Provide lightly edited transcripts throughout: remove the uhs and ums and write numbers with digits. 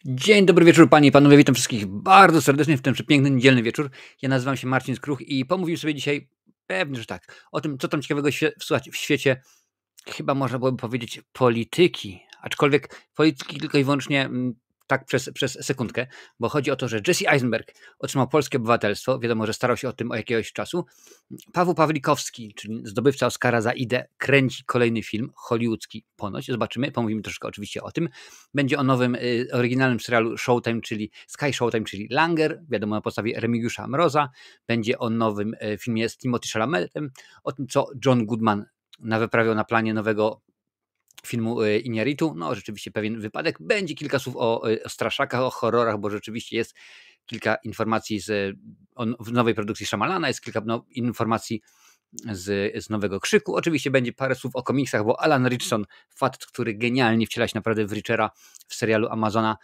Dzień dobry wieczór panie i panowie, witam wszystkich bardzo serdecznie w ten przepiękny niedzielny wieczór. Ja nazywam się Marcin Skruch i pomówimy sobie dzisiaj, pewnie, że tak, o tym, co tam ciekawego słuchać w świecie, chyba można byłoby powiedzieć polityki, aczkolwiek polityki tylko i wyłącznie tak przez sekundkę, bo chodzi o to, że Jesse Eisenberg otrzymał polskie obywatelstwo, wiadomo, że starał się o tym od jakiegoś czasu. Paweł Pawlikowski, czyli zdobywca Oscara za Idę, kręci kolejny film hollywoodzki ponoć. Zobaczymy, pomówimy troszkę oczywiście o tym. Będzie o nowym, oryginalnym serialu Showtime, czyli Sky Showtime, czyli Langer, wiadomo, na podstawie Remigiusza Mroza. Będzie o nowym filmie z Timothée Chalametem, o tym, co John Goodman wyprawiał na planie nowego filmu Iñárritu. No rzeczywiście pewien wypadek. Będzie kilka słów o straszakach, o horrorach, bo rzeczywiście jest kilka informacji w nowej produkcji Shyamalana, jest kilka informacji z nowego Krzyku. Oczywiście będzie parę słów o komiksach, bo Alan Ritchson, facet, który genialnie wciela się naprawdę w Richera w serialu Amazona,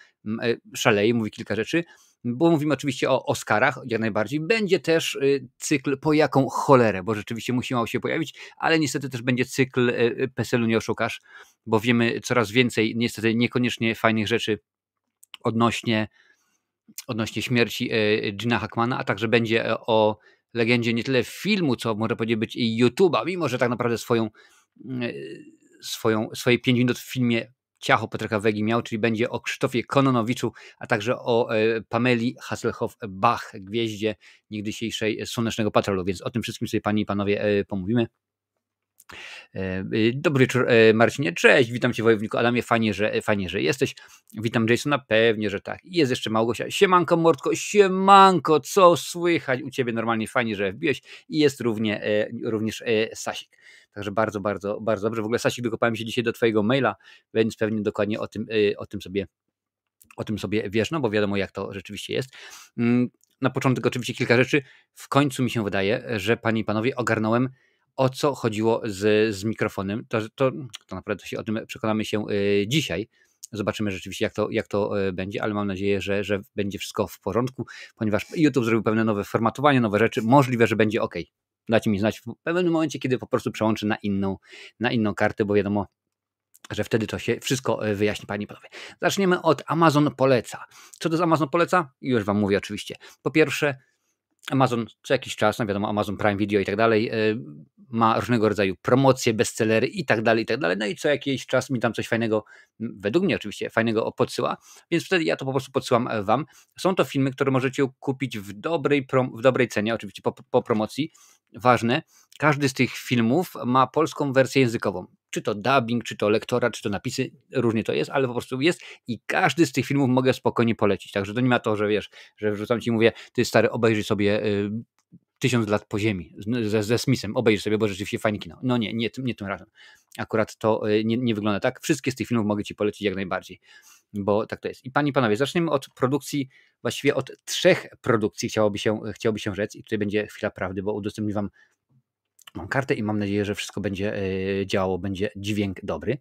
szaleje, mówi kilka rzeczy. Bo mówimy oczywiście o Oscarach, jak najbardziej. Będzie też cykl Po jaką cholerę, bo rzeczywiście musi miał się pojawić, ale niestety też będzie cykl PESEL-u nie oszukasz, bo wiemy coraz więcej niestety niekoniecznie fajnych rzeczy odnośnie śmierci Gina Hackmana, a także będzie o legendzie nie tyle filmu, co może powiedzieć być i YouTube'a, mimo że tak naprawdę swoje 5 minut w filmie Ciacho Piotra Wegi miał, czyli będzie o Krzysztofie Kononowiczu, a także o Pameli Hasselhoff-Bach, gwieździe niegdysiejszej Słonecznego Patrolu, więc o tym wszystkim sobie panie i panowie pomówimy. Dobry wieczór Marcinie, cześć, witam cię wojowniku Adamie, fajnie, że jesteś, witam Jasona, pewnie, że tak, jest jeszcze Małgosia, siemanko Mordko, siemanko, co słychać u ciebie, normalnie fajnie, że wbiłeś i jest również Sasik, także bardzo, bardzo, bardzo dobrze, w ogóle Sasik, dokopałem się dzisiaj do twojego maila, więc pewnie dokładnie o tym sobie wiesz, no bo wiadomo jak to rzeczywiście jest. Na początek oczywiście kilka rzeczy, w końcu mi się wydaje, że panie i panowie ogarnąłem, o co chodziło z mikrofonem, to naprawdę się o tym przekonamy się dzisiaj. Zobaczymy rzeczywiście jak to będzie, ale mam nadzieję, że będzie wszystko w porządku, ponieważ YouTube zrobił pewne nowe formatowanie, nowe rzeczy, możliwe, że będzie ok. Dajcie mi znać w pewnym momencie, kiedy po prostu przełączę na inną kartę, bo wiadomo, że wtedy to się wszystko wyjaśni, panie i panowie. Zaczniemy od Amazon Poleca. Co to jest Amazon Poleca? Już wam mówię oczywiście. Po pierwsze, Amazon co jakiś czas, no wiadomo, Amazon Prime Video i tak dalej, ma różnego rodzaju promocje, bestsellery i tak dalej, no i co jakiś czas mi tam coś fajnego, według mnie oczywiście, fajnego podsyła, więc wtedy ja to po prostu podsyłam wam. Są to filmy, które możecie kupić w dobrej cenie, oczywiście po promocji. Ważne, każdy z tych filmów ma polską wersję językową. Czy to dubbing, czy to lektora, czy to napisy, różnie to jest, ale po prostu jest i każdy z tych filmów mogę spokojnie polecić. Także to nie ma to, że wiesz, że wrzucam ci i mówię, ty stary, obejrzyj sobie 1000 lat po ziemi ze Smithem, obejrzyj sobie, bo rzeczywiście fajne kino. No nie tym razem. Akurat to nie wygląda tak. Wszystkie z tych filmów mogę ci polecić jak najbardziej, bo tak to jest. I panie i panowie, zaczniemy od produkcji, właściwie od 3 produkcji chciałoby się rzec i tutaj będzie chwila prawdy, bo udostępnię wam mam kartę i mam nadzieję, że wszystko będzie działało, będzie dźwięk dobry.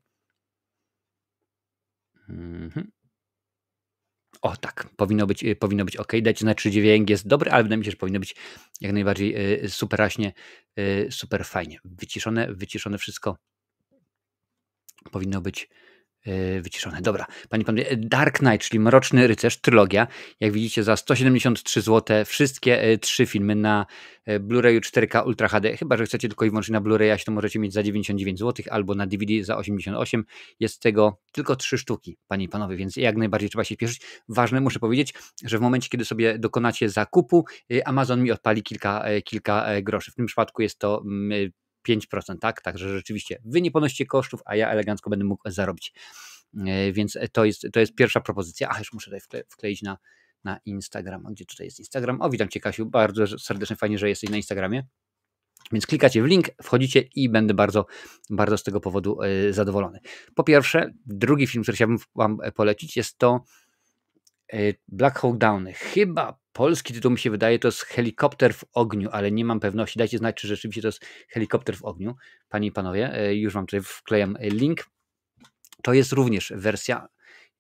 O tak, powinno być ok. Dajcie znać, czy dźwięk jest dobry, ale wydaje mi się, że powinno być jak najbardziej superaśnie, super fajnie. Wyciszone wszystko. Powinno być wyciszone. Dobra, panie i panowie, Dark Knight, czyli Mroczny Rycerz, trylogia. Jak widzicie za 173 zł wszystkie 3 filmy na Blu-rayu 4K Ultra HD. Chyba że chcecie tylko i wyłącznie na Blu-raya, to możecie mieć za 99 zł albo na DVD za 88. Jest tego tylko 3 sztuki, panie i panowie, więc jak najbardziej trzeba się spieszyć. Ważne, muszę powiedzieć, że w momencie, kiedy sobie dokonacie zakupu, Amazon mi odpali kilka groszy. W tym przypadku jest to 5%, tak? Także rzeczywiście wy nie ponosicie kosztów, a ja elegancko będę mógł zarobić. Więc to jest pierwsza propozycja. Ach, już muszę tutaj wkleić na Instagram. Gdzie tutaj jest Instagram? O, witam cię, Kasiu. Bardzo serdecznie, fajnie, że jesteś na Instagramie. Więc klikacie w link, wchodzicie i będę bardzo, bardzo z tego powodu zadowolony. Po pierwsze, drugi film, który chciałbym wam polecić, jest to Black Hawk Down. Chyba polski tytuł mi się wydaje, to jest Helikopter w ogniu, ale nie mam pewności. Dajcie znać, czy rzeczywiście to jest Helikopter w ogniu. Panie i panowie, już wam tutaj wklejam link. To jest również wersja,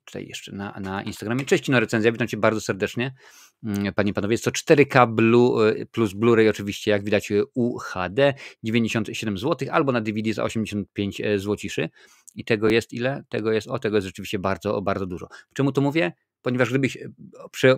tutaj jeszcze na Instagramie. Cześć, Kino Recenzja, witam cię bardzo serdecznie. Panie i panowie, jest to 4K plus Blu-ray oczywiście, jak widać UHD, 97 zł, albo na DVD za 85 złociszy. I tego jest ile? Tego jest rzeczywiście bardzo, bardzo dużo. Czemu to mówię? ponieważ gdybyś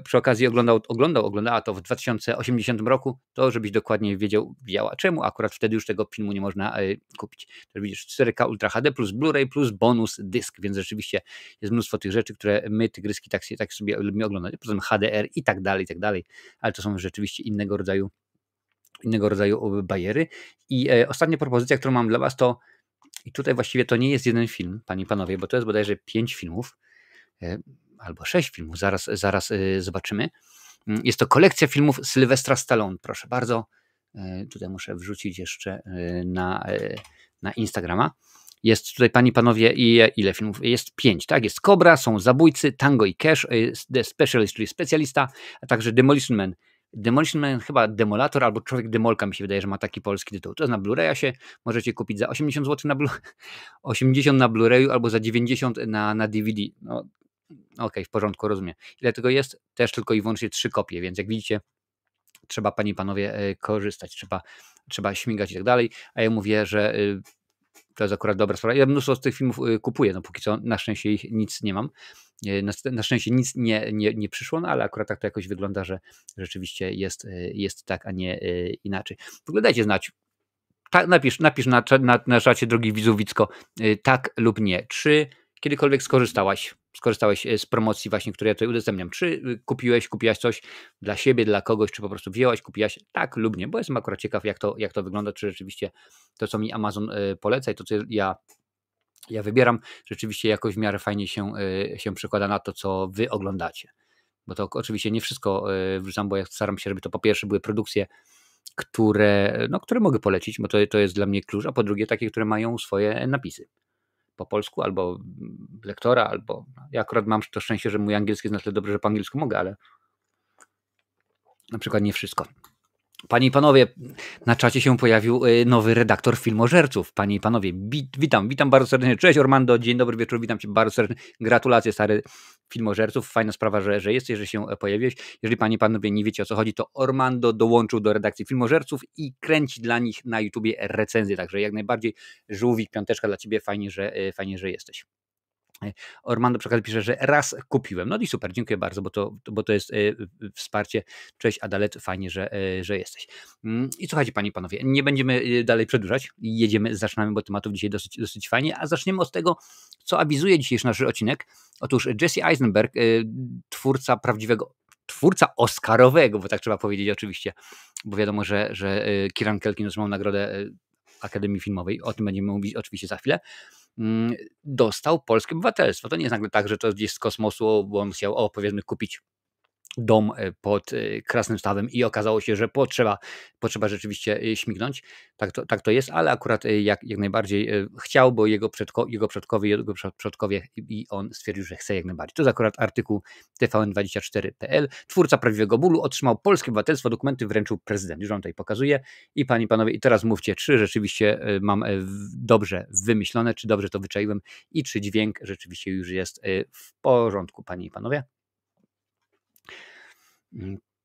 przy okazji oglądała to w 2080 roku, to żebyś dokładnie wiedziała czemu akurat wtedy już tego filmu nie można kupić. To widzisz 4K Ultra HD plus Blu-ray plus bonus dysk, więc rzeczywiście jest mnóstwo tych rzeczy, które my, tygryski, tak sobie lubimy oglądać. Potem HDR i tak dalej, ale to są rzeczywiście innego rodzaju bajery. I ostatnia propozycja, którą mam dla was, to i tutaj właściwie to nie jest jeden film, panie i panowie, bo to jest bodajże 5 filmów, albo 6 filmów, zaraz zobaczymy. Jest to kolekcja filmów Sylwestra Stallone, proszę bardzo. Tutaj muszę wrzucić jeszcze na Instagrama. Jest tutaj, panie i panowie, ile filmów? Jest 5, tak? Jest Cobra, są Zabójcy, Tango i Cash, The Specialist, czyli specjalista, a także Demolition Man. Demolition Man chyba Demolator albo Człowiek Demolka, mi się wydaje, że ma taki polski tytuł. To jest na Blu-raya się możecie kupić za 80 zł 80 na Blu-rayu albo za 90 na DVD. No, okej, w porządku, rozumiem. Ile tego jest? Też tylko i wyłącznie 3 kopie, więc jak widzicie, trzeba, panie i panowie, korzystać, trzeba śmigać i tak dalej, a ja mówię, że to jest akurat dobra sprawa. Ja mnóstwo z tych filmów kupuję, no póki co na szczęście ich nic nie mam. Na szczęście nic nie przyszło, no ale akurat tak to jakoś wygląda, że rzeczywiście jest tak, a nie inaczej. W ogóle dajcie znać. Napisz na czacie, drogi widzu Wicko, tak lub nie. Czy kiedykolwiek skorzystałaś z promocji właśnie, które ja tutaj udostępniam? Czy kupiłaś coś dla siebie, dla kogoś, czy po prostu wzięłaś, kupiłaś, tak lub nie? Bo jestem akurat ciekaw, jak to wygląda, czy rzeczywiście to, co mi Amazon poleca i to, co ja wybieram, rzeczywiście jakoś w miarę fajnie się przekłada na to, co wy oglądacie. Bo to oczywiście nie wszystko wrzucam, bo ja staram się, żeby to po pierwsze były produkcje, które mogę polecić, bo to jest dla mnie klucz, a po drugie takie, które mają swoje napisy po polsku, albo lektora, albo ja akurat mam to szczęście, że mój angielski jest na tyle dobry, że po angielsku mogę, ale na przykład nie wszystko. Panie i panowie, na czacie się pojawił nowy redaktor Filmożerców. Panie i panowie, witam bardzo serdecznie. Cześć Ormando, dzień dobry wieczór, witam cię bardzo serdecznie. Gratulacje, stary Filmożerców. Fajna sprawa, że jesteś, że się pojawiłeś. Jeżeli panie i panowie nie wiecie, o co chodzi, to Ormando dołączył do redakcji Filmożerców i kręci dla nich na YouTubie recenzje. Także jak najbardziej żółwik, piąteczka dla ciebie, fajnie, że jesteś. Ormando przy okazji pisze, że raz kupiłem. No i super, dziękuję bardzo, bo to jest wsparcie. Cześć Adalet, fajnie, że jesteś. I słuchajcie, panie i panowie, nie będziemy dalej przedłużać. Zaczynamy, bo tematów dzisiaj dosyć fajnie, a zaczniemy od tego, co awizuje dzisiejszy nasz odcinek. Otóż Jesse Eisenberg, twórca oscarowego, bo tak trzeba powiedzieć oczywiście, bo wiadomo, że Kieran Culkin otrzymał nagrodę Akademii Filmowej, o tym będziemy mówić oczywiście za chwilę, dostał polskie obywatelstwo. To nie jest nagle tak, że to gdzieś z kosmosu, bo on chciał, powiedzmy, kupić dom pod Krasnym Stawem i okazało się, że potrzeba rzeczywiście śmignąć. Tak to jest, ale akurat jak najbardziej chciał, bo jego przodkowie i on stwierdził, że chce jak najbardziej. To jest akurat artykuł tvn24.pl. Twórca Prawdziwego Bólu otrzymał polskie obywatelstwo, dokumenty wręczył prezydent. Już on tutaj pokazuje. I panie i panowie, i teraz mówcie, czy rzeczywiście mam dobrze wymyślone, czy dobrze to wyczaiłem i czy dźwięk rzeczywiście już jest w porządku, panie i panowie.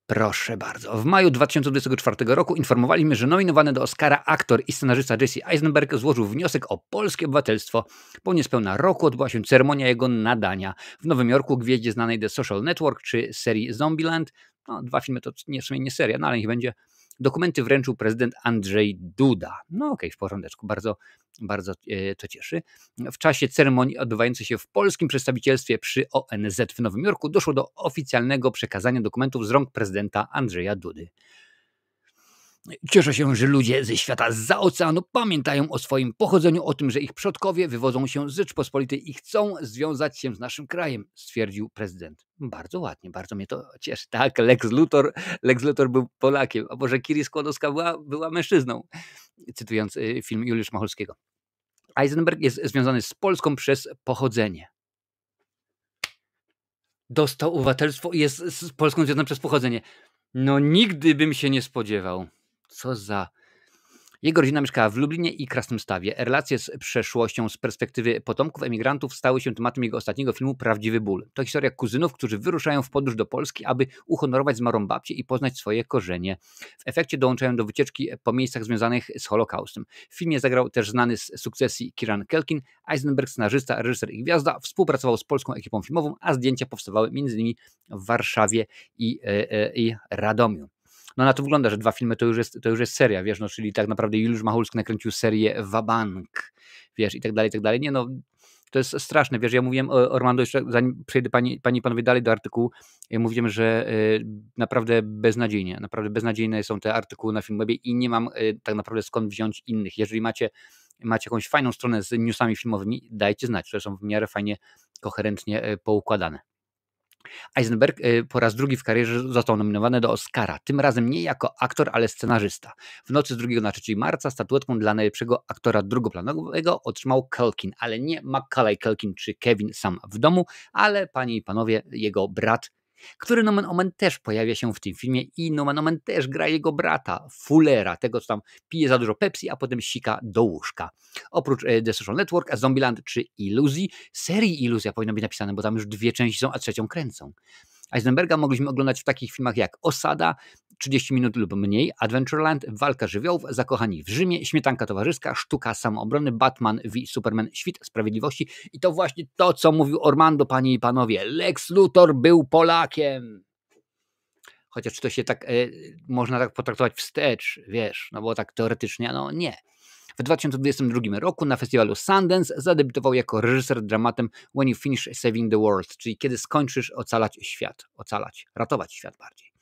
Proszę bardzo. W maju 2024 roku informowaliśmy, że nominowany do Oscara aktor i scenarzysta Jesse Eisenberg złożył wniosek o polskie obywatelstwo. Po niespełna roku odbyła się ceremonia jego nadania. W Nowym Jorku gwieździe znanej The Social Network czy serii Zombieland. 2 filmy to w sumie nie seria, ale niech będzie. Dokumenty wręczył prezydent Andrzej Duda. Okej, w porządeczku, bardzo to cieszy. W czasie ceremonii odbywającej się w polskim przedstawicielstwie przy ONZ w Nowym Jorku doszło do oficjalnego przekazania dokumentów z rąk prezydenta Andrzeja Dudy. Cieszę się, że ludzie ze świata zza oceanu pamiętają o swoim pochodzeniu, o tym, że ich przodkowie wywodzą się z Rzeczpospolitej i chcą związać się z naszym krajem, stwierdził prezydent. Bardzo ładnie, bardzo mnie to cieszy. Tak, Lex Luthor był Polakiem, a może Kiri Skłodowska była mężczyzną, cytując film Juliusza Macholskiego. Eisenberg jest związany z Polską przez pochodzenie. Dostał obywatelstwo i jest z Polską związany przez pochodzenie. Nigdy bym się nie spodziewał. Co za... Jego rodzina mieszkała w Lublinie i Krasnymstawie. Relacje z przeszłością z perspektywy potomków emigrantów stały się tematem jego ostatniego filmu Prawdziwy ból. To historia kuzynów, którzy wyruszają w podróż do Polski, aby uhonorować zmarłą babcię i poznać swoje korzenie. W efekcie dołączają do wycieczki po miejscach związanych z Holokaustem. W filmie zagrał też znany z sukcesji Kieran Culkin. Eisenberg, scenarzysta, reżyser i gwiazda, współpracował z polską ekipą filmową, a zdjęcia powstawały m.in. w Warszawie i Radomiu. No na to wygląda, że 2 filmy to już jest seria, wiesz, no czyli tak naprawdę Juliusz Machulski nakręcił serię Wabank, wiesz, i tak dalej, i tak dalej. Nie no, to jest straszne, wiesz, ja mówiłem o Orlando jeszcze, zanim przejdę panie i panowie dalej do artykułu, ja mówiłem, że naprawdę beznadziejne są te artykuły na Filmwebie i nie mam tak naprawdę skąd wziąć innych. Jeżeli macie jakąś fajną stronę z newsami filmowymi, dajcie znać, że są w miarę fajnie, koherentnie poukładane. Eisenberg po raz drugi w karierze został nominowany do Oscara, tym razem nie jako aktor, ale scenarzysta. W nocy z 2 na 3 marca statuetką dla najlepszego aktora drugoplanowego otrzymał Culkin, ale nie Macaulay Culkin czy Kevin sam w domu, ale panie i panowie, jego brat, który nomen omen też pojawia się w tym filmie i nomen omen też gra jego brata, Fullera, tego co tam pije za dużo Pepsi, a potem sika do łóżka. Oprócz The Social Network, Zombieland czy Iluzji, serii Iluzja powinno być napisane, bo tam już 2 części są, a 3 kręcą. Eisenberga mogliśmy oglądać w takich filmach jak Osada, 30 minut lub mniej, Adventureland, Walka żywiołów, Zakochani w Rzymie, Śmietanka towarzyska, Sztuka samoobrony, Batman v Superman, Świt sprawiedliwości i to właśnie to, co mówił Orlando, panie i panowie. Lex Luthor był Polakiem. Chociaż to się tak, można tak potraktować wstecz, wiesz, no bo tak teoretycznie, no nie. W 2022 roku na festiwalu Sundance zadebiutował jako reżyser dramatem When You Finish Saving the World, czyli kiedy skończysz ocalać świat, ratować świat bardziej.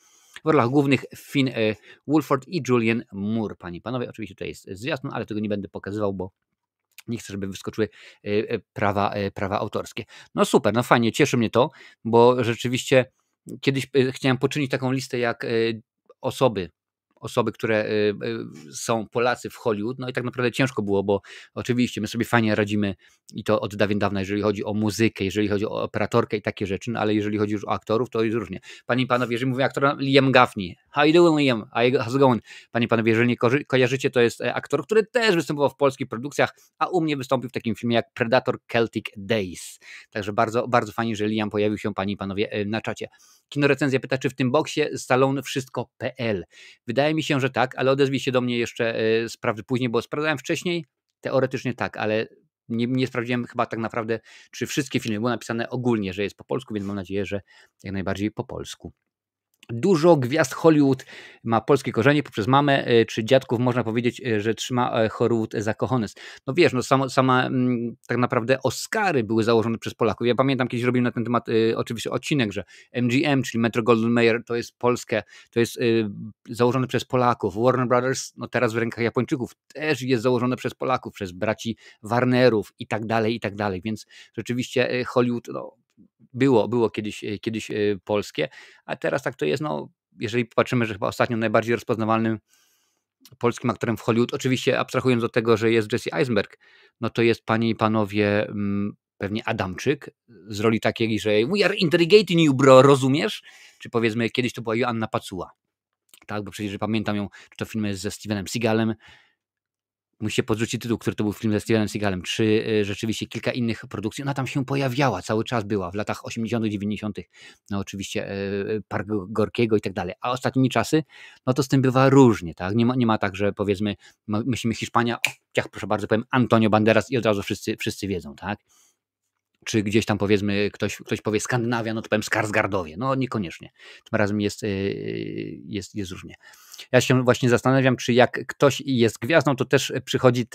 W rolach głównych Finn Wolford i Julianne Moore, panie i panowie. Oczywiście tutaj jest zwiastun, ale tego nie będę pokazywał, bo nie chcę, żeby wyskoczyły prawa autorskie. No super, no fajnie, cieszy mnie to, bo rzeczywiście kiedyś chciałem poczynić taką listę jak osoby, które są Polacy w Hollywood, no i tak naprawdę ciężko było, bo oczywiście my sobie fajnie radzimy i to od dawien dawna, jeżeli chodzi o muzykę, jeżeli chodzi o operatorkę i takie rzeczy, no ale jeżeli chodzi już o aktorów, to jest różnie. Panie i panowie, jeżeli mówię aktora, Liam Gaffney. How you doing, Liam? How's it going? Panie i panowie, jeżeli nie kojarzycie, to jest aktor, który też występował w polskich produkcjach, a u mnie wystąpił w takim filmie jak Predator Celtic Days. Także bardzo, bardzo fajnie, że Liam pojawił się, panie i panowie, na czacie. Kinorecenzja pyta, czy w tym boksie Stallone wszystko.pl. Wydaje mi się, że tak, ale odezwij się do mnie jeszcze sprawdzę później, bo sprawdzałem wcześniej, teoretycznie tak, ale nie sprawdziłem chyba tak naprawdę, czy wszystkie filmy były napisane ogólnie, że jest po polsku, więc mam nadzieję, że jak najbardziej po polsku. Dużo gwiazd Hollywood ma polskie korzenie poprzez mamę czy dziadków. Można powiedzieć, że trzyma Hollywood za cojones. No wiesz, no sama tak naprawdę Oscary były założone przez Polaków. Ja pamiętam, kiedyś robiłem na ten temat oczywiście odcinek, że MGM, czyli Metro-Goldwyn-Mayer, to jest polskie, to jest założone przez Polaków. Warner Brothers, no teraz w rękach Japończyków, też jest założone przez Polaków, przez braci Warnerów i tak dalej, więc rzeczywiście Hollywood, no, było kiedyś polskie, a teraz tak to jest, no, jeżeli popatrzymy, że chyba ostatnio najbardziej rozpoznawalnym polskim aktorem w Hollywood, oczywiście abstrahując od tego, że jest Jesse Eisenberg, no to jest, panie i panowie, pewnie Adamczyk z roli takiej, że we are interrogating you, bro, rozumiesz? Czy powiedzmy, kiedyś to była Joanna Pacuła, tak, bo przecież pamiętam ją, czy to filmy ze Stevenem Seagalem, musicie podrzucić tytuł, który to był film ze Stevenem Seagalem, czy rzeczywiście kilka innych produkcji. Ona tam się pojawiała, cały czas była w latach 80., 90., no oczywiście Park Gorkiego i tak dalej. A ostatnimi czasy, no to z tym bywa różnie, tak? Nie ma tak, że powiedzmy, myślimy Hiszpania, proszę bardzo, powiem Antonio Banderas i od razu wszyscy wiedzą, tak? Czy gdzieś tam powiedzmy ktoś powie Skandynawia, no to powiem Skarsgardowie. No niekoniecznie. Tym razem jest różnie. Ja się właśnie zastanawiam, czy jak ktoś jest gwiazdą, to też przychodzi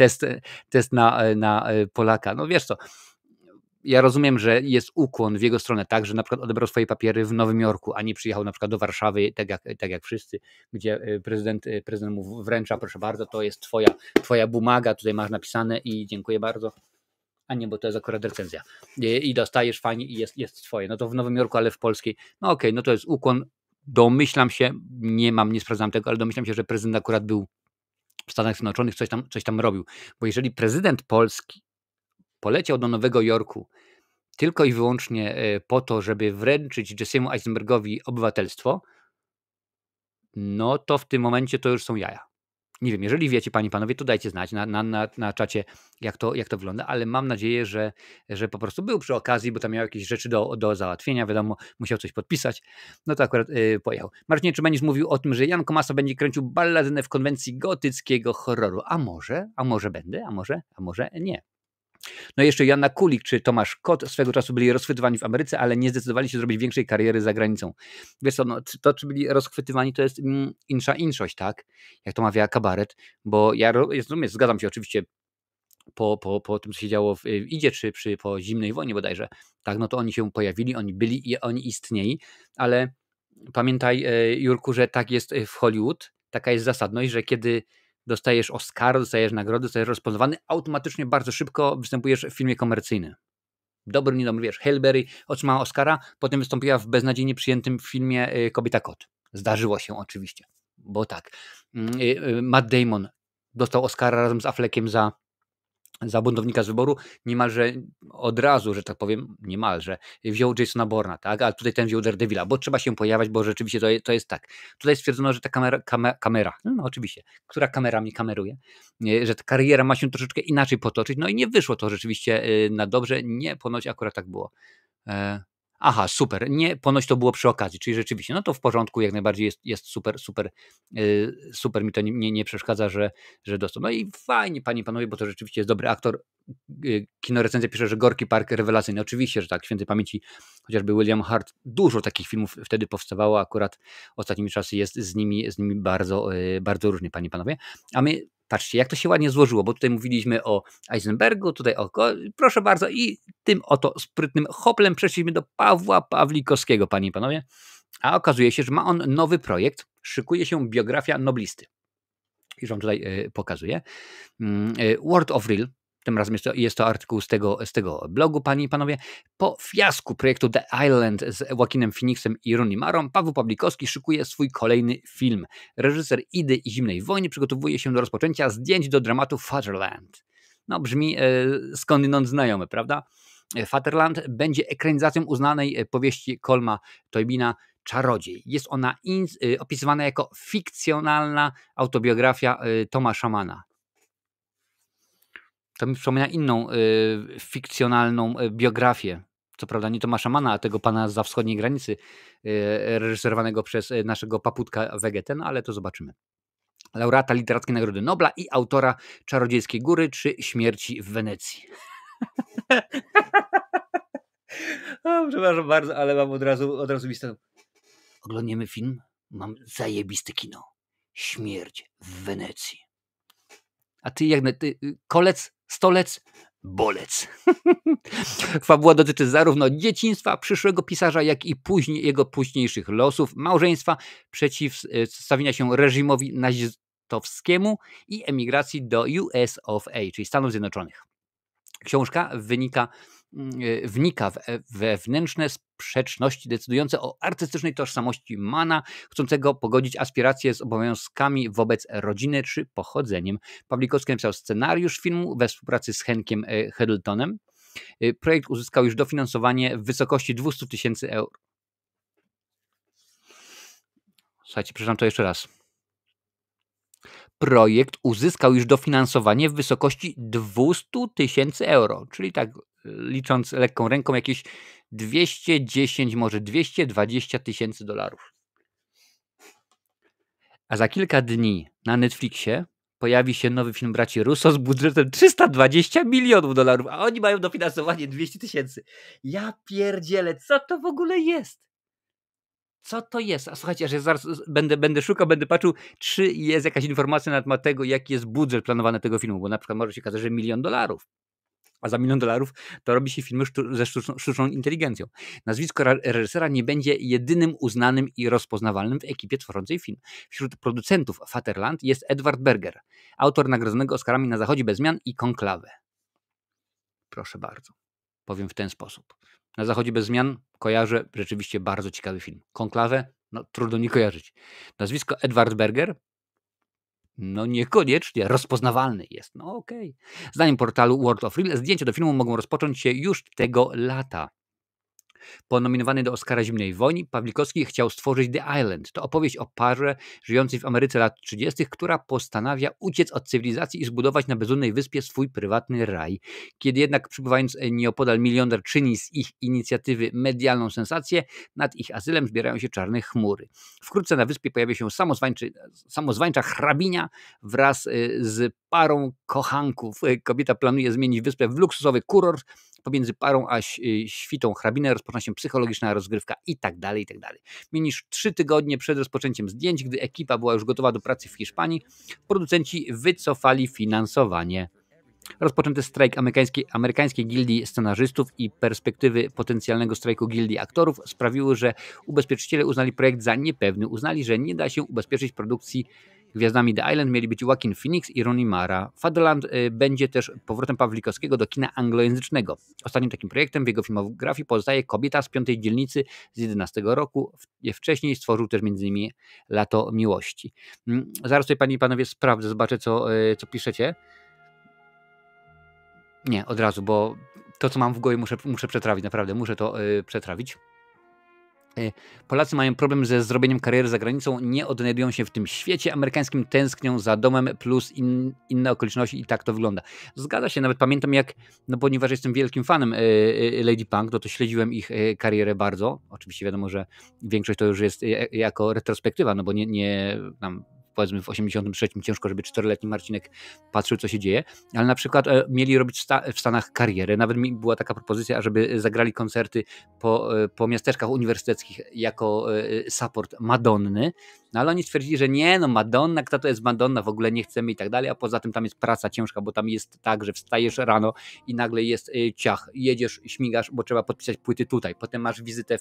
test na Polaka. No wiesz co, ja rozumiem, że jest ukłon w jego stronę, tak, że na przykład odebrał swoje papiery w Nowym Jorku, a nie przyjechał na przykład do Warszawy, tak jak wszyscy, gdzie prezydent mu wręcza, proszę bardzo, to jest twoja bumaga, tutaj masz napisane i dziękuję bardzo. A nie, bo to jest akurat recenzja. I dostajesz fajnie i jest twoje. No to w Nowym Jorku, ale w polskiej. No okej, no to jest ukłon. Domyślam się, nie sprawdzam tego, ale domyślam się, że prezydent akurat był w Stanach Zjednoczonych, coś tam robił. Bo jeżeli prezydent Polski poleciał do Nowego Jorku tylko i wyłącznie po to, żeby wręczyć Jesse'emu Eisenbergowi obywatelstwo, no to w tym momencie to już są jaja. Nie wiem, jeżeli wiecie, panie i panowie, to dajcie znać na czacie, jak to wygląda, ale mam nadzieję, że po prostu był przy okazji, bo tam miał jakieś rzeczy do załatwienia, wiadomo, musiał coś podpisać, no to akurat pojechał. Marcinie Trzymaniec mówił o tym, że Jan Komasa będzie kręcił balladynę w konwencji gotyckiego horroru. A może będę, a może nie. No i jeszcze Joanna Kulik czy Tomasz Kot swego czasu byli rozchwytywani w Ameryce, ale nie zdecydowali się zrobić większej kariery za granicą. Wiesz co, no, to czy byli rozchwytywani, to jest insza inszość, tak? Jak to mawia Kabaret, bo ja rozumiem, zgadzam się oczywiście po tym, co się działo w Idzie, czy po zimnej wojnie bodajże, tak, no to oni się pojawili, oni byli i oni istnieli, ale pamiętaj, Jurku, że tak jest w Hollywood, taka jest zasadność, że kiedy dostajesz Oscara, dostajesz nagrody, zostajesz rozpoznawany, automatycznie bardzo szybko występujesz w filmie komercyjnym. Dobry, niedobry, wiesz, Halle Berry otrzymała Oscara, potem wystąpiła w beznadziejnie przyjętym filmie Kobieta Kot. Zdarzyło się oczywiście, bo tak. Matt Damon dostał Oscara razem z Affleckiem za Buntownika z wyboru, niemalże od razu, że tak powiem, niemalże, wziął Jasona Bourna, tak? A tutaj ten wziął Daredevila, bo trzeba się pojawiać, bo rzeczywiście to jest tak. Tutaj stwierdzono, że ta kamera, no oczywiście, która kamera mnie kameruje, że ta kariera ma się troszeczkę inaczej potoczyć, no i nie wyszło to rzeczywiście na dobrze, nie, ponoć akurat tak było. Aha, super. Nie, ponoć to było przy okazji, czyli rzeczywiście, no to w porządku, jak najbardziej jest super, super, super mi to nie przeszkadza, że dostał. No i fajnie, panie i panowie, bo to rzeczywiście jest dobry aktor. Kinorecenzja pisze, że Gorki Park rewelacyjny. Oczywiście, że tak, świętej pamięci, chociażby William Hart, dużo takich filmów wtedy powstawało, akurat ostatnimi czasy jest z nimi bardzo, bardzo różnie, panie i panowie. A my, patrzcie, jak to się ładnie złożyło, bo tutaj mówiliśmy o Eisenbergu, tutaj proszę bardzo, i tym oto sprytnym hoplem przeszliśmy do Pawła Pawlikowskiego, panie i panowie. A okazuje się, że ma on nowy projekt, szykuje się biografia noblisty. Już wam tutaj pokazuję. World of Real, tym razem jest to artykuł z tego blogu, panie i panowie. Po fiasku projektu The Island z Joaquinem Phoenixem i Rooney Marą, Paweł Pawlikowski szykuje swój kolejny film. Reżyser Idy i Zimnej Wojny przygotowuje się do rozpoczęcia zdjęć do dramatu Fatherland. No brzmi skądinąd znajomy, prawda? Fatherland będzie ekranizacją uznanej powieści Colma Toibina Czarodziej. Jest ona opisywana jako fikcjonalna autobiografia Tomasza Manna. To mi przypomina inną fikcjonalną biografię. Co prawda nie Tomasza Manna, a tego pana zza wschodniej granicy, reżyserowanego przez naszego paputka Wegetę, no ale to zobaczymy. Laureata Literackiej Nagrody Nobla i autora Czarodziejskiej Góry czy Śmierci w Wenecji. O, przepraszam bardzo, ale mam od razu listę. Oglądniemy film? Mam zajebiste kino. Śmierć w Wenecji. A ty kolec, stolec, bolec. Fabuła dotyczy zarówno dzieciństwa przyszłego pisarza, jak i jego późniejszych losów, małżeństwa, przeciwstawienia się reżimowi nazistowskiemu i emigracji do US of A, czyli Stanów Zjednoczonych. Książka wnika w wewnętrzne sprzeczności decydujące o artystycznej tożsamości Manna, chcącego pogodzić aspiracje z obowiązkami wobec rodziny czy pochodzeniem. Pawlikowski napisał scenariusz filmu we współpracy z Henkiem Hiddletonem. Projekt uzyskał już dofinansowanie w wysokości 200 000 euro. Słuchajcie, przeczytam to jeszcze raz. Projekt uzyskał już dofinansowanie w wysokości 200 000 euro, czyli tak licząc lekką ręką jakieś 210, może 220 000 dolarów. A za kilka dni na Netflixie pojawi się nowy film braci Russo z budżetem 320 milionów dolarów, a oni mają dofinansowanie 200 000. Ja pierdzielę, co to w ogóle jest? Co to jest? A słuchajcie, że zaraz będę szukał, będę patrzył, czy jest jakaś informacja na temat tego, jaki jest budżet planowany tego filmu, bo na przykład może się okazać, że $1 milion. A za $1 milion to robi się filmy ze sztuczną inteligencją. Nazwisko reżysera nie będzie jedynym uznanym i rozpoznawalnym w ekipie tworzącej film. Wśród producentów Fatherland jest Edward Berger, autor nagrodzonego Oscarami Na Zachodzie bez zmian i Konklawę. Proszę bardzo. Powiem w ten sposób. Na Zachodzie bez zmian kojarzę rzeczywiście bardzo ciekawy film. Konklawę? No trudno nie kojarzyć. Nazwisko Edward Berger? No niekoniecznie rozpoznawalny jest. No okej. Zdaniem portalu World of Real zdjęcia do filmu mogą rozpocząć się już tego lata. Ponominowany do Oscara Zimnej Wojny, Pawlikowski chciał stworzyć The Island. To opowieść o parze żyjącej w Ameryce lat 30., która postanawia uciec od cywilizacji i zbudować na bezludnej wyspie swój prywatny raj. Kiedy jednak przybywając nieopodal milioner czyni z ich inicjatywy medialną sensację, nad ich azylem zbierają się czarne chmury. Wkrótce na wyspie pojawia się samozwańcza hrabinia wraz z parą kochanków. Kobieta planuje zmienić wyspę w luksusowy kurort. Pomiędzy parą a świtą hrabiny rozpoczyna się psychologiczna rozgrywka i tak dalej, i tak dalej. Mniej niż 3 tygodnie przed rozpoczęciem zdjęć, gdy ekipa była już gotowa do pracy w Hiszpanii, producenci wycofali finansowanie. Rozpoczęty strajk amerykańskiej gildii scenarzystów i perspektywy potencjalnego strajku gildii aktorów sprawiły, że ubezpieczyciele uznali projekt za niepewny. Uznali, że nie da się ubezpieczyć produkcji. Gwiazdami The Island mieli być Joaquin Phoenix i Rooney Mara. Fatherland będzie też powrotem Pawlikowskiego do kina anglojęzycznego. Ostatnim takim projektem w jego filmografii pozostaje Kobieta z piątej dzielnicy z 11 roku. Wcześniej stworzył też m.in. Lato miłości. Zaraz tutaj, panie i panowie, sprawdzę, zobaczę, co piszecie. Nie, od razu, bo to, co mam w głowie, muszę przetrawić, naprawdę, muszę to przetrawić. Polacy mają problem ze zrobieniem kariery za granicą, nie odnajdują się w tym świecie amerykańskim, tęsknią za domem plus inne okoliczności i tak to wygląda. Zgadza się, nawet pamiętam jak, no ponieważ jestem wielkim fanem Lady Punk, to śledziłem ich karierę bardzo. Oczywiście wiadomo, że większość to już jest jako retrospektywa, no bo nie tam powiedzmy w 83 ciężko, żeby 4-letni Marcinek patrzył, co się dzieje, ale na przykład mieli robić w Stanach karierę. Nawet mi była taka propozycja, żeby zagrali koncerty po miasteczkach uniwersyteckich jako support Madonny, no ale oni stwierdzili, że nie, no Madonna, kto to jest Madonna, w ogóle nie chcemy i tak dalej, a poza tym tam jest praca ciężka, bo tam jest tak, że wstajesz rano i nagle jest ciach, jedziesz, śmigasz, bo trzeba podpisać płyty tutaj, potem masz wizytę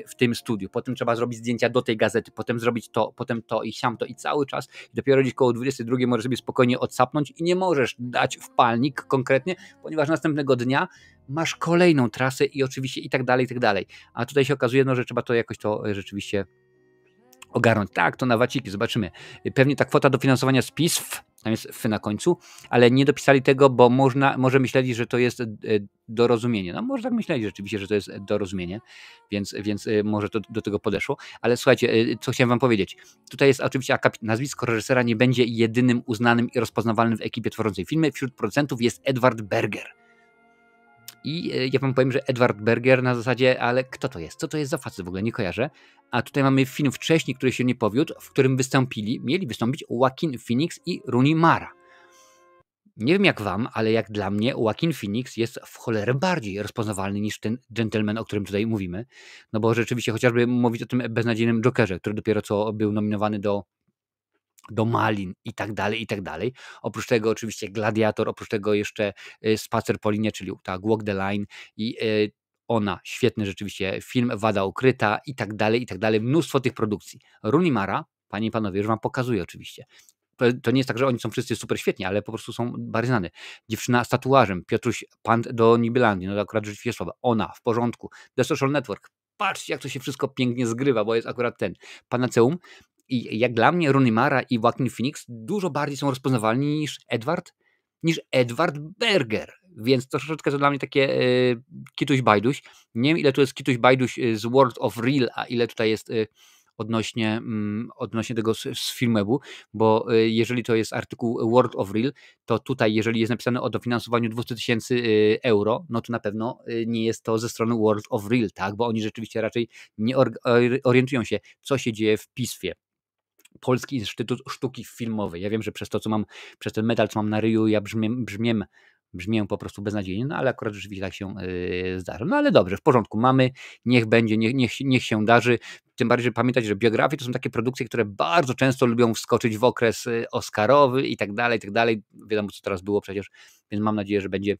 w tym studiu, potem trzeba zrobić zdjęcia do tej gazety, potem zrobić to, potem to i siam to i cały czas i dopiero gdzieś koło 22 możesz sobie spokojnie odsapnąć i nie możesz dać w palnik konkretnie, ponieważ następnego dnia masz kolejną trasę i oczywiście i tak dalej, a tutaj się okazuje, no, że trzeba to jakoś to rzeczywiście ogarnąć. Tak, to na waciki, zobaczymy. Pewnie ta kwota dofinansowania z PISF, tam jest F na końcu, ale nie dopisali tego, bo może myśleli, że to jest dorozumienie. No może tak myśleli rzeczywiście, że to jest dorozumienie, więc może to do tego podeszło. Ale słuchajcie, co chciałem wam powiedzieć. Tutaj jest oczywiście akapit. Nazwisko reżysera nie będzie jedynym uznanym i rozpoznawalnym w ekipie tworzącej filmy. Wśród producentów jest Edward Berger. I ja wam powiem, że Edward Berger na zasadzie, ale kto to jest? Co to jest za facet? W ogóle nie kojarzę. A tutaj mamy film wcześniej, który się nie powiódł, w którym mieli wystąpić Joaquin Phoenix i Rooney Mara. Nie wiem jak wam, ale jak dla mnie Joaquin Phoenix jest w cholerę bardziej rozpoznawalny niż ten gentleman, o którym tutaj mówimy. No bo rzeczywiście chociażby mówić o tym beznadziejnym Jokerze, który dopiero co był nominowany do Malin i tak dalej. Oprócz tego oczywiście Gladiator, oprócz tego jeszcze Spacer po linie, czyli tak, Walk the Line i Ona, świetny rzeczywiście film, Wada ukryta i tak dalej, mnóstwo tych produkcji. Rooney Mara, panie i panowie, już wam pokazuję oczywiście. To nie jest tak, że oni są wszyscy super świetni, ale po prostu są bardzo znani. Dziewczyna z tatuażem, Piotruś Pant do Nibylandii, no to akurat rzeczywiście słowa. Ona, w porządku. The Social Network, patrzcie jak to się wszystko pięknie zgrywa, bo jest akurat ten Panaceum. I jak dla mnie Rooney Mara i Joaquin Phoenix dużo bardziej są rozpoznawalni niż Edward Berger. Więc to troszeczkę to dla mnie takie kituś bajduś. Nie wiem ile tu jest kituś bajduś z World of Real, a ile tutaj jest odnośnie tego z Filmwebu, bo jeżeli to jest artykuł World of Real, to tutaj jeżeli jest napisane o dofinansowaniu 200 000 euro, no to na pewno nie jest to ze strony World of Real, tak, bo oni rzeczywiście raczej nie orientują się, co się dzieje w PISF-ie. Polski Instytut Sztuki Filmowej. Ja wiem, że przez ten medal, co mam na ryju, ja brzmię po prostu beznadziejnie, no ale akurat rzeczywiście tak się zdarza. No ale dobrze, w porządku, mamy, niech będzie, niech się darzy. Tym bardziej, że pamiętać, że biografie to są takie produkcje, które bardzo często lubią wskoczyć w okres oscarowy i tak dalej. Wiadomo, co teraz było przecież, więc mam nadzieję, że będzie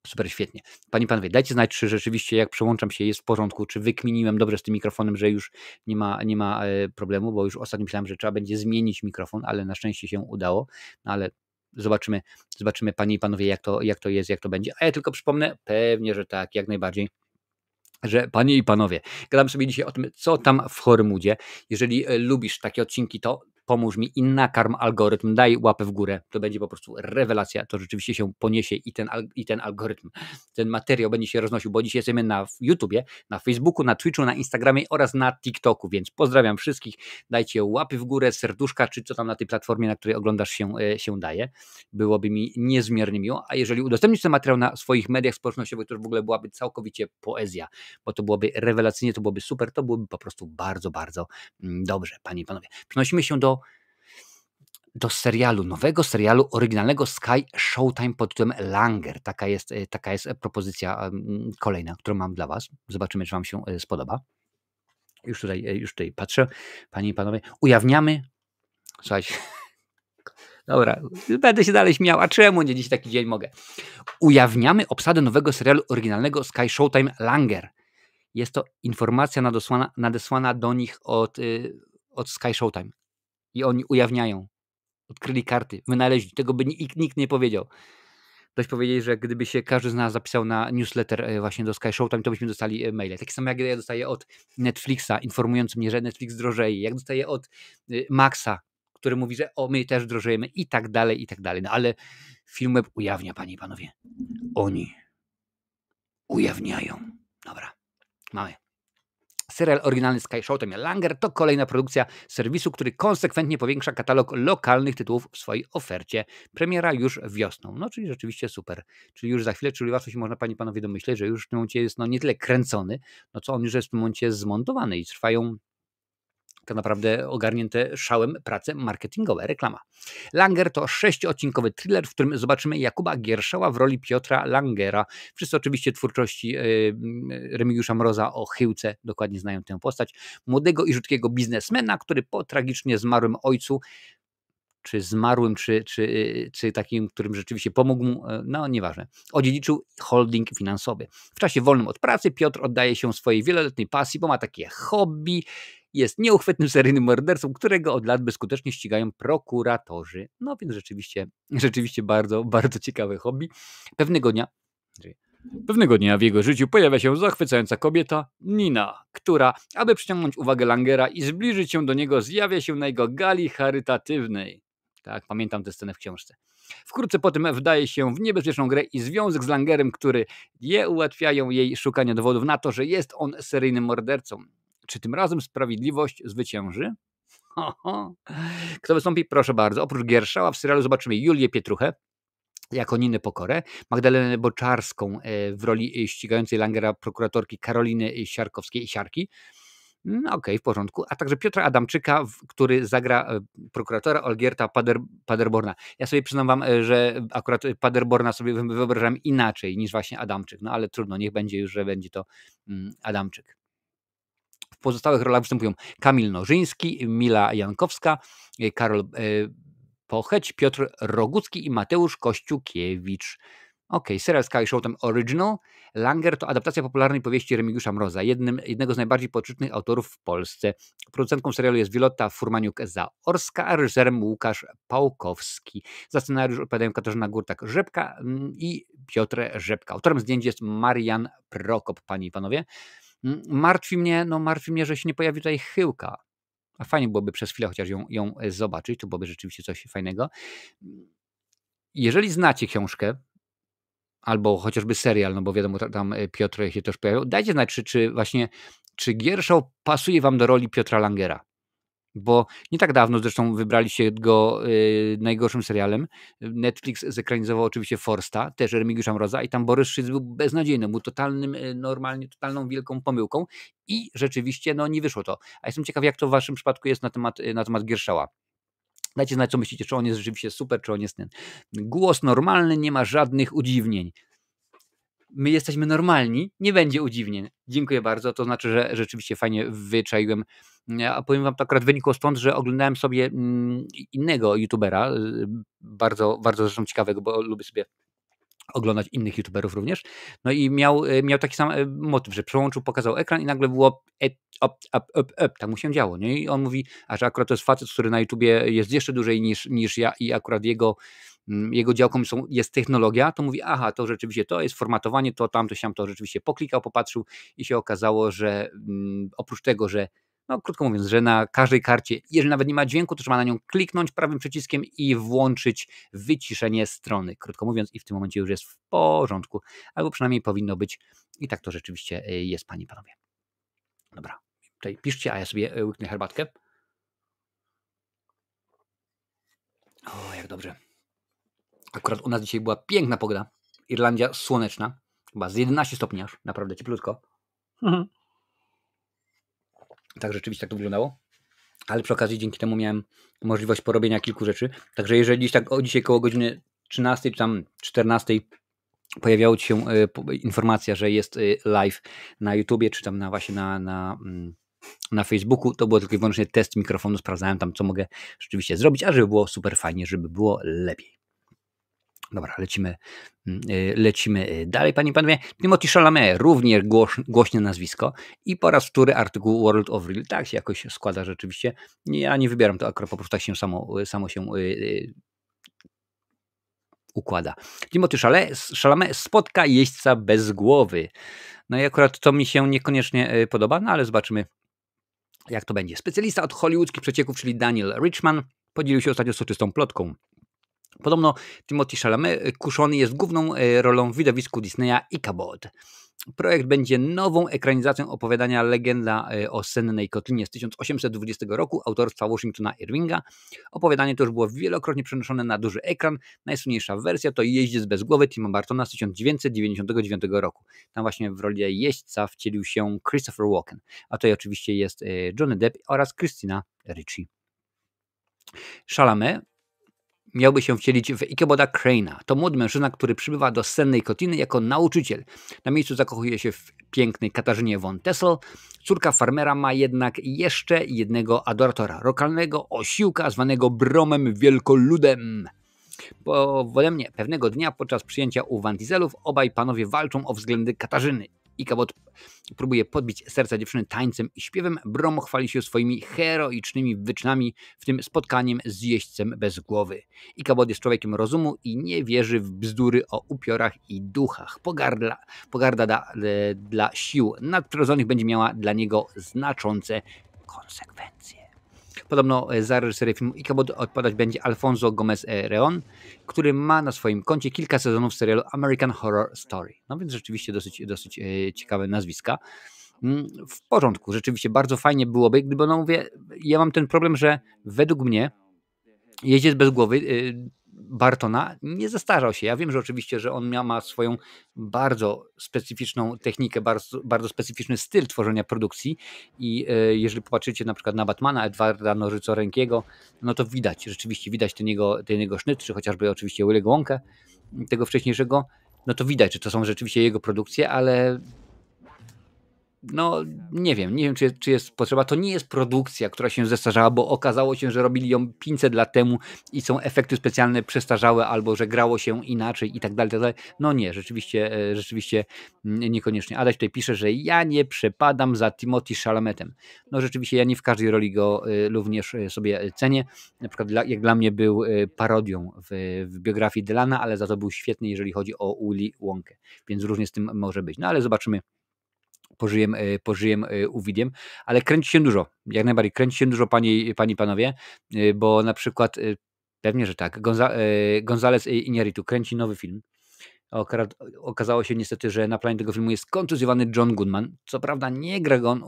super świetnie. Panie i panowie, dajcie znać, czy rzeczywiście jak przełączam się jest w porządku, czy wykminiłem dobrze z tym mikrofonem, że już nie ma problemu, bo już ostatnio myślałem, że trzeba będzie zmienić mikrofon, ale na szczęście się udało, no ale zobaczymy panie i panowie jak to jest, jak to będzie. A ja tylko przypomnę, pewnie, że tak, jak najbardziej, że panie i panowie, gadam sobie dzisiaj o tym, co tam w Hollywoodzie. Jeżeli lubisz takie odcinki, to pomóż mi i nakarm algorytm, daj łapę w górę, to będzie po prostu rewelacja, to rzeczywiście się poniesie i ten algorytm, ten materiał będzie się roznosił, bo dzisiaj jesteśmy na YouTubie, na Facebooku, na Twitchu, na Instagramie oraz na TikToku, więc pozdrawiam wszystkich, dajcie łapy w górę, serduszka, czy co tam na tej platformie, na której oglądasz się daje, byłoby mi niezmiernie miło, a jeżeli udostępnisz ten materiał na swoich mediach społecznościowych, to już w ogóle byłaby całkowicie poezja, bo to byłoby rewelacyjnie, to byłoby super, to byłoby po prostu bardzo, bardzo dobrze, panie i panowie. Przenosimy się do serialu, nowego serialu oryginalnego Sky Showtime pod tytułem Langer. Taka jest propozycja kolejna, którą mam dla was. Zobaczymy, czy wam się spodoba. Już tutaj patrzę, panie i panowie. Ujawniamy, słuchajcie, dobra, będę się dalej śmiał, a czemu nie? Dziś taki dzień mogę. Ujawniamy obsadę nowego serialu oryginalnego Sky Showtime Langer. Jest to informacja nadesłana do nich od Sky Showtime. I oni ujawniają. Odkryli karty, wynaleźli. Tego by nikt nie powiedział. Dość powiedzieć, że gdyby się każdy z nas zapisał na newsletter właśnie do Sky Showtime, to byśmy dostali maile. Takie samo jak ja dostaję od Netflixa, informując mnie, że Netflix drożeje. Jak dostaję od Maxa, który mówi, że my też drożejemy i tak dalej, i tak dalej. No ale Filmweb ujawnia, panie i panowie. Oni ujawniają. Dobra, mamy. Serial oryginalny Sky Showtime Langer to kolejna produkcja serwisu, który konsekwentnie powiększa katalog lokalnych tytułów w swojej ofercie. Premiera już wiosną. No, czyli rzeczywiście super. Czyli już za chwilę, czyli łatwo się można, panie i panowie, domyśleć, że już w tym momencie jest nie tyle kręcony, co on już jest w tym momencie zmontowany i trwają tak naprawdę ogarnięte szałem prace marketingowe, reklama. Langer to 6-odcinkowy thriller, w którym zobaczymy Jakuba Gierszała w roli Piotra Langera. Wszyscy oczywiście twórczości Remigiusza Mroza o Chyłce dokładnie znają tę postać. Młodego i rzutkiego biznesmena, który po tragicznie zmarłym ojcu, czy zmarłym, czy takim, którym rzeczywiście pomógł mu, no nieważne, odziedziczył holding finansowy. W czasie wolnym od pracy Piotr oddaje się swojej wieloletniej pasji, bo ma takie hobby, jest nieuchwytnym seryjnym mordercą, którego od lat bezskutecznie ścigają prokuratorzy. No więc rzeczywiście bardzo, bardzo ciekawe hobby. Pewnego dnia w jego życiu pojawia się zachwycająca kobieta, Nina, która, aby przyciągnąć uwagę Langera i zbliżyć się do niego, zjawia się na jego gali charytatywnej. Tak, pamiętam tę scenę w książce. Wkrótce potem wdaje się w niebezpieczną grę i związek z Langerem, który ułatwiają jej szukanie dowodów na to, że jest on seryjnym mordercą. Czy tym razem sprawiedliwość zwycięży? Kto wystąpi? Proszę bardzo. Oprócz Gierszała w serialu zobaczymy Julię Pietruchę jako Ninę Pokorę, Magdalenę Boczarską w roli ścigającej Langera prokuratorki Karoliny Siarki. Okej, w porządku. A także Piotra Adamczyka, który zagra prokuratora Olgierta Paderborna. Ja sobie przyznam wam, że akurat Paderborna sobie wyobrażam inaczej niż właśnie Adamczyk. No ale trudno, niech będzie już, że będzie to Adamczyk. W pozostałych rolach występują Kamil Nożyński, Mila Jankowska, Karol Pocheć, Piotr Rogucki i Mateusz Kościukiewicz. Serial Sky Showtime Original. Langer to adaptacja popularnej powieści Remigiusza Mroza, jednego z najbardziej poczytnych autorów w Polsce. Producentką serialu jest Wioletta Furmaniuk-Zaorska, a reżyserem Łukasz Pałkowski. Za scenariusz odpowiadają Katarzyna Górtak-Rzepka i Piotr Rzepka. Autorem zdjęć jest Marian Prokop, panie i panowie. Martwi mnie, że się nie pojawi tutaj Chyłka. A fajnie byłoby przez chwilę chociaż ją zobaczyć, to byłoby rzeczywiście coś fajnego. Jeżeli znacie książkę, albo chociażby serial, no bo wiadomo, tam Piotr się też pojawił, dajcie znać, czy Gierszał pasuje wam do roli Piotra Langera. Bo nie tak dawno zresztą wybraliście go najgorszym serialem. Netflix zekranizował oczywiście Forsta, też Remigiusza Mroza i tam Borys Szyc był beznadziejny, był totalną wielką pomyłką i rzeczywiście nie wyszło to. A jestem ciekaw, jak to w waszym przypadku jest na temat Gierszała. Dajcie znać, co myślicie, czy on jest rzeczywiście super, czy on jest ten. Głos normalny, nie ma żadnych udziwnień. My jesteśmy normalni, nie będzie udziwnień. Dziękuję bardzo, to znaczy, że rzeczywiście fajnie wyczaiłem. A powiem wam, to akurat wynikło stąd, że oglądałem sobie innego youtubera, bardzo, bardzo zresztą ciekawego, bo lubię sobie oglądać innych youtuberów również. No i miał taki sam motyw, że przełączył, pokazał ekran i nagle było tak mu się działo. Nie? I on mówi, a że akurat to jest facet, który na YouTubie jest jeszcze dłużej niż ja i akurat jego działką jest technologia, to mówi, aha, to rzeczywiście to jest formatowanie, to tamto, siam to rzeczywiście poklikał, popatrzył i się okazało, że oprócz tego, że No, krótko mówiąc, że na każdej karcie, jeżeli nawet nie ma dźwięku, to trzeba na nią kliknąć prawym przyciskiem i włączyć wyciszenie strony. Krótko mówiąc, i w tym momencie już jest w porządku, albo przynajmniej powinno być. I tak to rzeczywiście jest, panie i panowie. Dobra, tutaj piszcie, a ja sobie łyknę herbatkę. O, jak dobrze. Akurat u nas dzisiaj była piękna pogoda. Irlandia słoneczna. Chyba z 11 stopni aż. Naprawdę cieplutko. Tak rzeczywiście tak to wyglądało. Ale przy okazji dzięki temu miałem możliwość porobienia kilku rzeczy. Także jeżeli dzisiaj koło godziny 13 czy tam 14 pojawiała ci się informacja, że jest live na YouTubie, czy tam właśnie na Facebooku, to było tylko i wyłącznie test mikrofonu. Sprawdzałem tam, co mogę rzeczywiście zrobić, a żeby było super fajnie, żeby było lepiej. Dobra, lecimy dalej, panie i panowie. Timothy Chalamet, również głośne nazwisko i po raz wtóry artykuł World of Real. Tak się jakoś składa rzeczywiście. Ja nie wybieram to akurat, po prostu tak się samo się układa. Timothy Chalamet spotka jeźdźca bez głowy. No i akurat to mi się niekoniecznie podoba, no ale zobaczymy, jak to będzie. Specjalista od hollywoodzkich przecieków, czyli Daniel Richman, podzielił się ostatnio soczystą plotką. Podobno Timothy Chalamet kuszony jest główną rolą w widowisku Disneya Ichabod. Projekt będzie nową ekranizacją opowiadania Legenda o sennej kotlinie z 1820 roku autorstwa Washingtona Irvinga. Opowiadanie to już było wielokrotnie przenoszone na duży ekran. Najsłynniejsza wersja to Jeździec bez głowy Tima Burtona z 1999 roku. Tam właśnie w roli jeźdźca wcielił się Christopher Walken, a to oczywiście jest Johnny Depp oraz Christina Ricci. Chalamet miałby się wcielić w Ichaboda Crane'a. To młody mężczyzna, który przybywa do sennej kotliny jako nauczyciel. Na miejscu zakochuje się w pięknej Katarzynie von Tessel. Córka farmera ma jednak jeszcze jednego adoratora, lokalnego osiłka zwanego Bromem Wielkoludem. Powodem pewnego dnia podczas przyjęcia u Van Dieselów obaj panowie walczą o względy Katarzyny. Ichabod próbuje podbić serca dziewczyny tańcem i śpiewem. Brom chwali się swoimi heroicznymi wyczynami, w tym spotkaniem z jeźdźcem bez głowy. Ichabod jest człowiekiem rozumu i nie wierzy w bzdury o upiorach i duchach. Pogarda dla sił nadprzyrodzonych będzie miała dla niego znaczące konsekwencje. Podobno za reżyserię filmu Ichabod odpowiadać będzie Alfonso Gomez Reon, który ma na swoim koncie kilka sezonów serialu American Horror Story. No więc rzeczywiście dosyć ciekawe nazwiska. W porządku, rzeczywiście bardzo fajnie byłoby, gdyby, no mówię, ja mam ten problem, że według mnie Jeździec bez głowy Burtona nie zestarzał się. Ja wiem, że oczywiście, że on ma swoją bardzo specyficzną technikę, bardzo specyficzny styl tworzenia produkcji i jeżeli popatrzycie na przykład na Batmana Edwarda Nożycorękiego, no to rzeczywiście widać ten jego sznyt, czy chociażby oczywiście Willy'ego Wonkę, tego wcześniejszego, no to widać, że to są rzeczywiście jego produkcje, ale no nie wiem, czy jest potrzeba. To nie jest produkcja, która się zestarzała, bo okazało się, że robili ją 500 lat temu i są efekty specjalne przestarzałe, albo że grało się inaczej i tak dalej, tak dalej. No nie, rzeczywiście niekoniecznie. Adaś tutaj pisze, że ja nie przepadam za Timothy Chalametem. No rzeczywiście ja nie w każdej roli go również sobie cenię. Na przykład jak dla mnie był parodią w biografii Dylana, ale za to był świetny, jeżeli chodzi o Willy Wonkę, więc różnie z tym może być. No ale zobaczymy. Pożyjem uwidiem, ale kręci się dużo, jak najbardziej kręci się dużo, panie i panowie, bo na przykład, pewnie, że tak, González Iñárritu kręci nowy film. Okazało się niestety, że na planie tego filmu jest kontuzjowany John Goodman. Co prawda nie gra on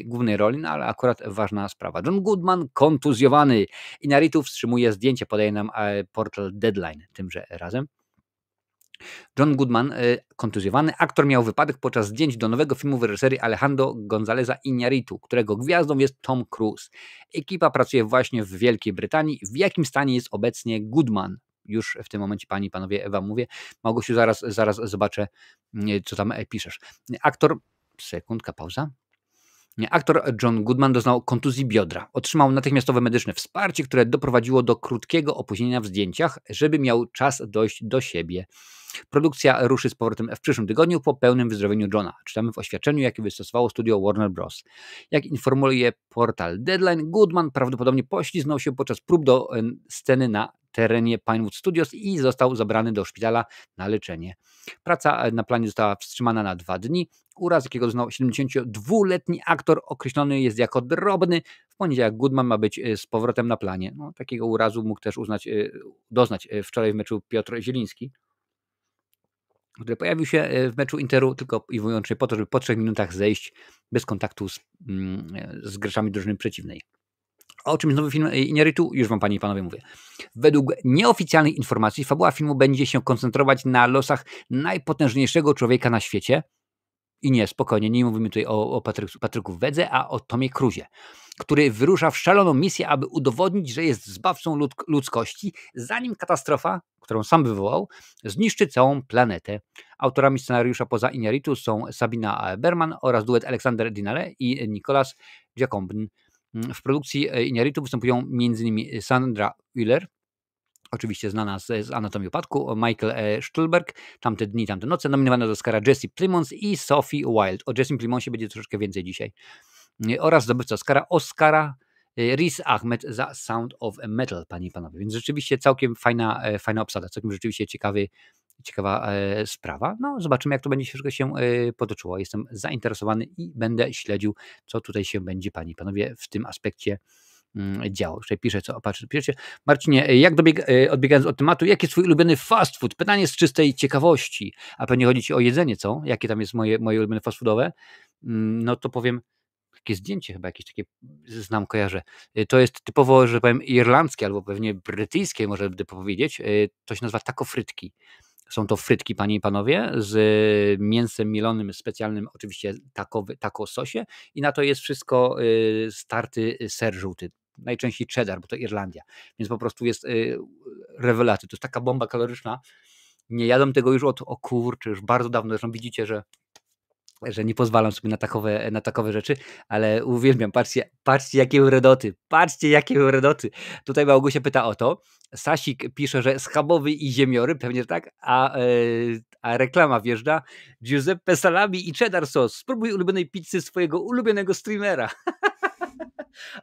głównej roli, no ale akurat ważna sprawa. John Goodman kontuzjowany. Iñárritu wstrzymuje zdjęcie, podaje nam portal Deadline tymże razem. John Goodman kontuzjowany. Aktor miał wypadek podczas zdjęć do nowego filmu w reżyserii Alejandro Gonzáleza Iñárritu, którego gwiazdą jest Tom Cruise. Ekipa pracuje właśnie w Wielkiej Brytanii. W jakim stanie jest obecnie Goodman? Już w tym momencie, panie i panowie, wam mówię. Małgosiu, zaraz zobaczę, co tam piszesz. Sekundka, pauza. Aktor John Goodman doznał kontuzji biodra. Otrzymał natychmiastowe medyczne wsparcie, które doprowadziło do krótkiego opóźnienia w zdjęciach, żeby miał czas dojść do siebie. Produkcja ruszy z powrotem w przyszłym tygodniu po pełnym wyzdrowieniu Johna. Czytamy w oświadczeniu, jakie wystosowało studio Warner Bros. Jak informuje portal Deadline, Goodman prawdopodobnie pośliznął się podczas prób do sceny na terenie Pinewood Studios i został zabrany do szpitala na leczenie. Praca na planie została wstrzymana na 2 dni. Uraz, jakiego doznał 72-letni aktor, określony jest jako drobny. W poniedziałek Goodman ma być z powrotem na planie. No, takiego urazu mógł też doznać wczoraj w meczu Piotr Zieliński, który pojawił się w meczu Interu tylko i wyłącznie po to, żeby po 3 minutach zejść bez kontaktu z graczami drużyny przeciwnej. O czym jest nowy film Inheritu? Już wam, panie i panowie, mówię. Według nieoficjalnych informacji fabuła filmu będzie się koncentrować na najpotężniejszego człowieka na świecie. I nie, spokojnie, nie mówimy tutaj o Patryku Wedze, a o Tomie Cruzie, który wyrusza w szaloną misję, aby udowodnić, że jest zbawcą ludzkości, zanim katastrofa, którą sam wywołał, zniszczy całą planetę. Autorami scenariusza poza Inheritu są Sabina Berman oraz duet Alexander Dinale i Nicolas Jacobin. W produkcji Inheritu występują m.in. Sandra Hüller, oczywiście znana z Anatomii Upadku, Michael Stuhlbarg, Tamte dni, tamte noce, nominowana do Oscara Jesse Plemons i Sophie Wilde. O Jessie Plemonsie będzie troszeczkę więcej dzisiaj. Oraz zdobywca Oscara Riz Ahmed za Sound of Metal, panie i panowie. Więc rzeczywiście całkiem fajna obsada, całkiem rzeczywiście ciekawa sprawa. No, zobaczymy, jak to będzie się potoczyło. Jestem zainteresowany i będę śledził, co tutaj się będzie, panie i panowie, w tym aspekcie działo. Tutaj piszę, piszecie. Marcinie, odbiegając od tematu, jaki jest twój ulubiony fast food? Pytanie z czystej ciekawości. A pewnie chodzi ci o jedzenie, co? Jakie tam jest moje ulubione fast foodowe? No to powiem, takie zdjęcie chyba jakieś takie kojarzę. To jest typowo, że powiem, irlandzkie albo pewnie brytyjskie, może by powiedzieć. To się nazywa taco frytki. Są to frytki, panie i panowie, z mięsem mielonym, specjalnym oczywiście taco sosie i na to jest wszystko starty ser żółty. Najczęściej cheddar, bo to Irlandia. Więc po prostu jest rewelacja. To jest taka bomba kaloryczna. Nie jadam tego już już bardzo dawno. Zresztą widzicie, że nie pozwalam sobie na takowe rzeczy, ale uwielbiam, patrzcie jakie uredoty. Tutaj Małgosia pyta o to, Sasik pisze, że schabowy i ziemiory, pewnie tak, a reklama wjeżdża, Giuseppe salami i cheddar sos, spróbuj ulubionej pizzy swojego ulubionego streamera.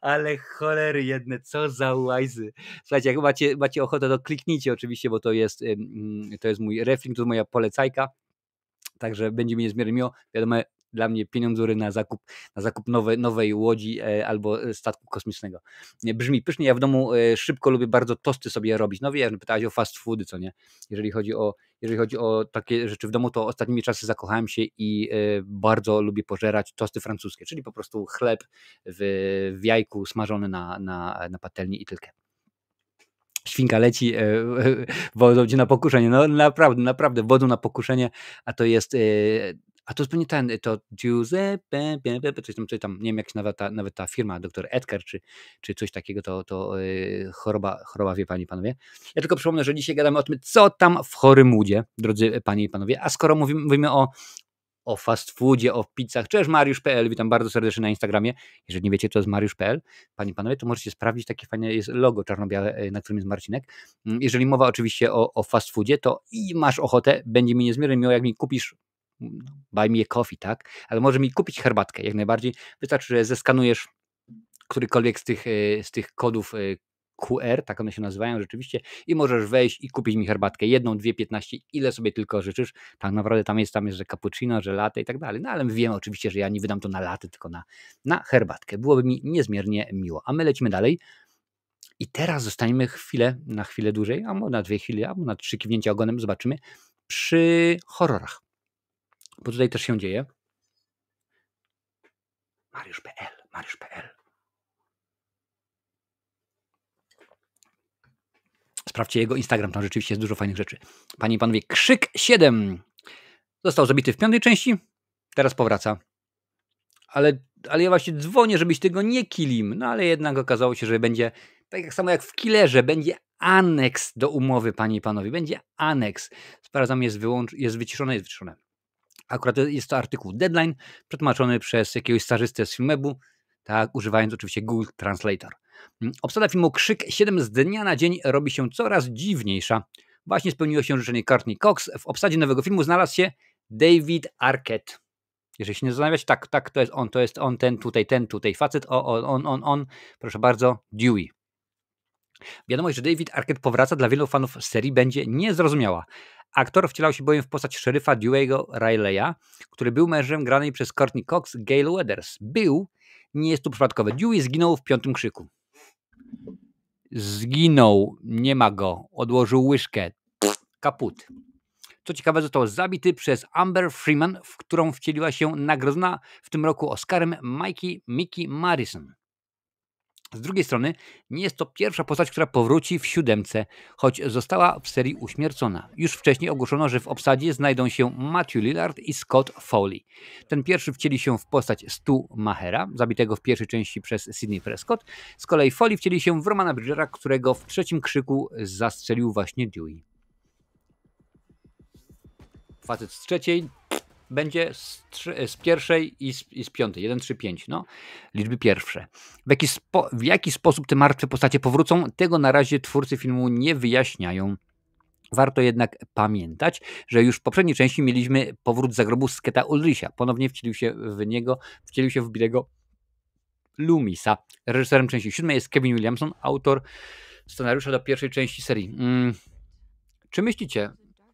Ale cholery jedne, co za łajzy. Słuchajcie, jak macie ochotę, to kliknijcie oczywiście, bo to jest mój reflink, to jest moja polecajka. Także będzie mi niezmiernie miło. Wiadomo, dla mnie pieniądzury na zakup nowej łodzi albo statku kosmicznego. Brzmi pysznie. Ja w domu szybko lubię bardzo tosty sobie robić. No wiem, pytałeś o fast foody, co nie? Jeżeli chodzi o takie rzeczy w domu, to ostatnimi czasy zakochałem się i bardzo lubię pożerać tosty francuskie, czyli po prostu chleb w jajku smażony na patelni i tylko. Świnka leci, wodą cię na pokuszenie. No naprawdę, wodą na pokuszenie, a to jest pewnie to Giuseppe, coś tam, nie wiem jak się nawet ta firma, dr Edgar, czy coś takiego, to choroba, wie panie i panowie. Ja tylko przypomnę, że dzisiaj gadamy o tym, co tam w Hollywoodzie, drodzy panie i panowie, a skoro mówimy o fast foodzie, o pizzach. Cześć Mariusz.pl, witam bardzo serdecznie na Instagramie. Jeżeli nie wiecie, co jest Mariusz.pl, panie i panowie, to możecie sprawdzić, takie fajne jest logo czarno-białe, na którym jest Marcinek. Jeżeli mowa oczywiście o fast foodzie, to i masz ochotę, będzie mi niezmiernie miło, jak mi kupisz buy me a coffee, tak? Ale może mi kupić herbatkę, jak najbardziej. Wystarczy, że zeskanujesz którykolwiek z tych kodów QR, tak one się nazywają rzeczywiście, i możesz wejść i kupić mi herbatkę, 1, 2, 15, ile sobie tylko życzysz. Tak naprawdę tam jest, że cappuccino, że latte i tak dalej. No ale wiem oczywiście, że ja nie wydam to na latte, tylko na herbatkę. Byłoby mi niezmiernie miło. A my lecimy dalej. I teraz zostaniemy na chwilę dłużej, albo na 2 chwile, albo na 3 kiwnięcia ogonem, zobaczymy, przy horrorach. Bo tutaj też się dzieje. Mariusz.pl. Sprawdźcie jego Instagram, tam rzeczywiście jest dużo fajnych rzeczy. Panie i panowie, Krzyk 7 został zabity w 5. części, teraz powraca. Ale ja właśnie dzwonię, żebyś tego nie kilim. No ale jednak okazało się, że będzie, tak samo jak w Killerze, będzie aneks do umowy, panie i panowie. Będzie aneks. Sprawdzam, jest wyciszone. Akurat jest to artykuł Deadline, przetłumaczony przez jakiegoś stażystę z Filmebu, tak, używając oczywiście Google Translator. Obsada filmu Krzyk 7 z dnia na dzień robi się coraz dziwniejsza. Właśnie spełniło się życzenie Courtney Cox. W obsadzie nowego filmu znalazł się David Arquette. Jeżeli się nie zastanawiać, tak, to jest on, ten tutaj facet, on, proszę bardzo, Dewey. Wiadomość, że David Arquette powraca, dla wielu fanów serii będzie niezrozumiała. Aktor wcielał się bowiem w postać szeryfa Dewey'ego Rileya, który był mężem granej przez Courtney Cox Gail Weathers. Nie jest tu przypadkowe. Dewey zginął w piątym krzyku. Zginął, nie ma go, odłożył łyżkę, kaput. Co ciekawe, został zabity przez Amber Freeman, w którą wcieliła się nagrodzona w tym roku Oscarem Mickey Madison. Z drugiej strony nie jest to pierwsza postać, która powróci w siódemce, choć została w serii uśmiercona. Już wcześniej ogłoszono, że w obsadzie znajdą się Matthew Lillard i Scott Foley. Ten pierwszy wcieli się w postać Stu Mahera, zabitego w pierwszej części przez Sidney Prescott. Z kolei Foley wcieli się w Romana Bridgera, którego w trzecim krzyku zastrzelił właśnie Dewey. Facet z trzeciej będzie z pierwszej i z piątej. 1, 3, 5. No, liczby pierwsze. W jaki sposób te martwe postacie powrócą, tego na razie twórcy filmu nie wyjaśniają. Warto jednak pamiętać, że już w poprzedniej części mieliśmy powrót z zagrobu Scotta Ulricha. Ponownie wcielił się w Billy'ego Loomisa. Reżyserem części 7 jest Kevin Williamson, autor scenariusza do pierwszej części serii. Czy myślicie,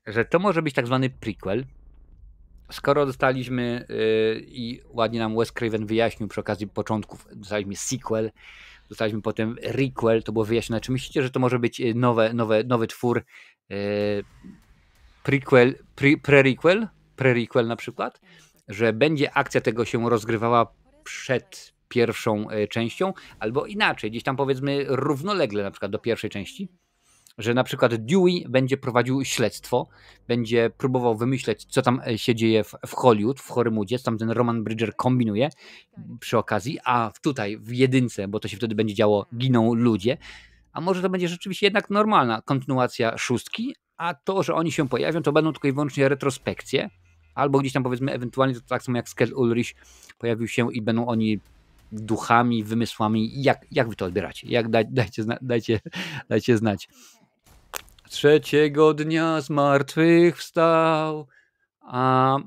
że to może być tak zwany prequel? Skoro dostaliśmy i ładnie nam Wes Craven wyjaśnił przy okazji początków, dostaliśmy sequel, dostaliśmy potem requel, to było wyjaśnione. Czy myślicie, że to może być nowy twór prequel na przykład? Że będzie akcja tego się rozgrywała przed pierwszą częścią, albo inaczej, gdzieś tam powiedzmy równolegle na przykład do pierwszej części? Że na przykład Dewey będzie prowadził śledztwo, będzie próbował wymyśleć, co tam się dzieje w Hollywood, w Hollywoodzie, co tam ten Roman Bridger kombinuje przy okazji, a tutaj w jedynce, bo to się wtedy będzie działo, giną ludzie, a może to będzie rzeczywiście jednak normalna kontynuacja szóstki, a to, że oni się pojawią, to będą tylko i wyłącznie retrospekcje, albo gdzieś tam powiedzmy ewentualnie to tak samo jak Scott Ulrich pojawił się i będą oni duchami, wymysłami. Jak wy to odbieracie? Dajcie znać. Trzeciego dnia zmartwychwstał. A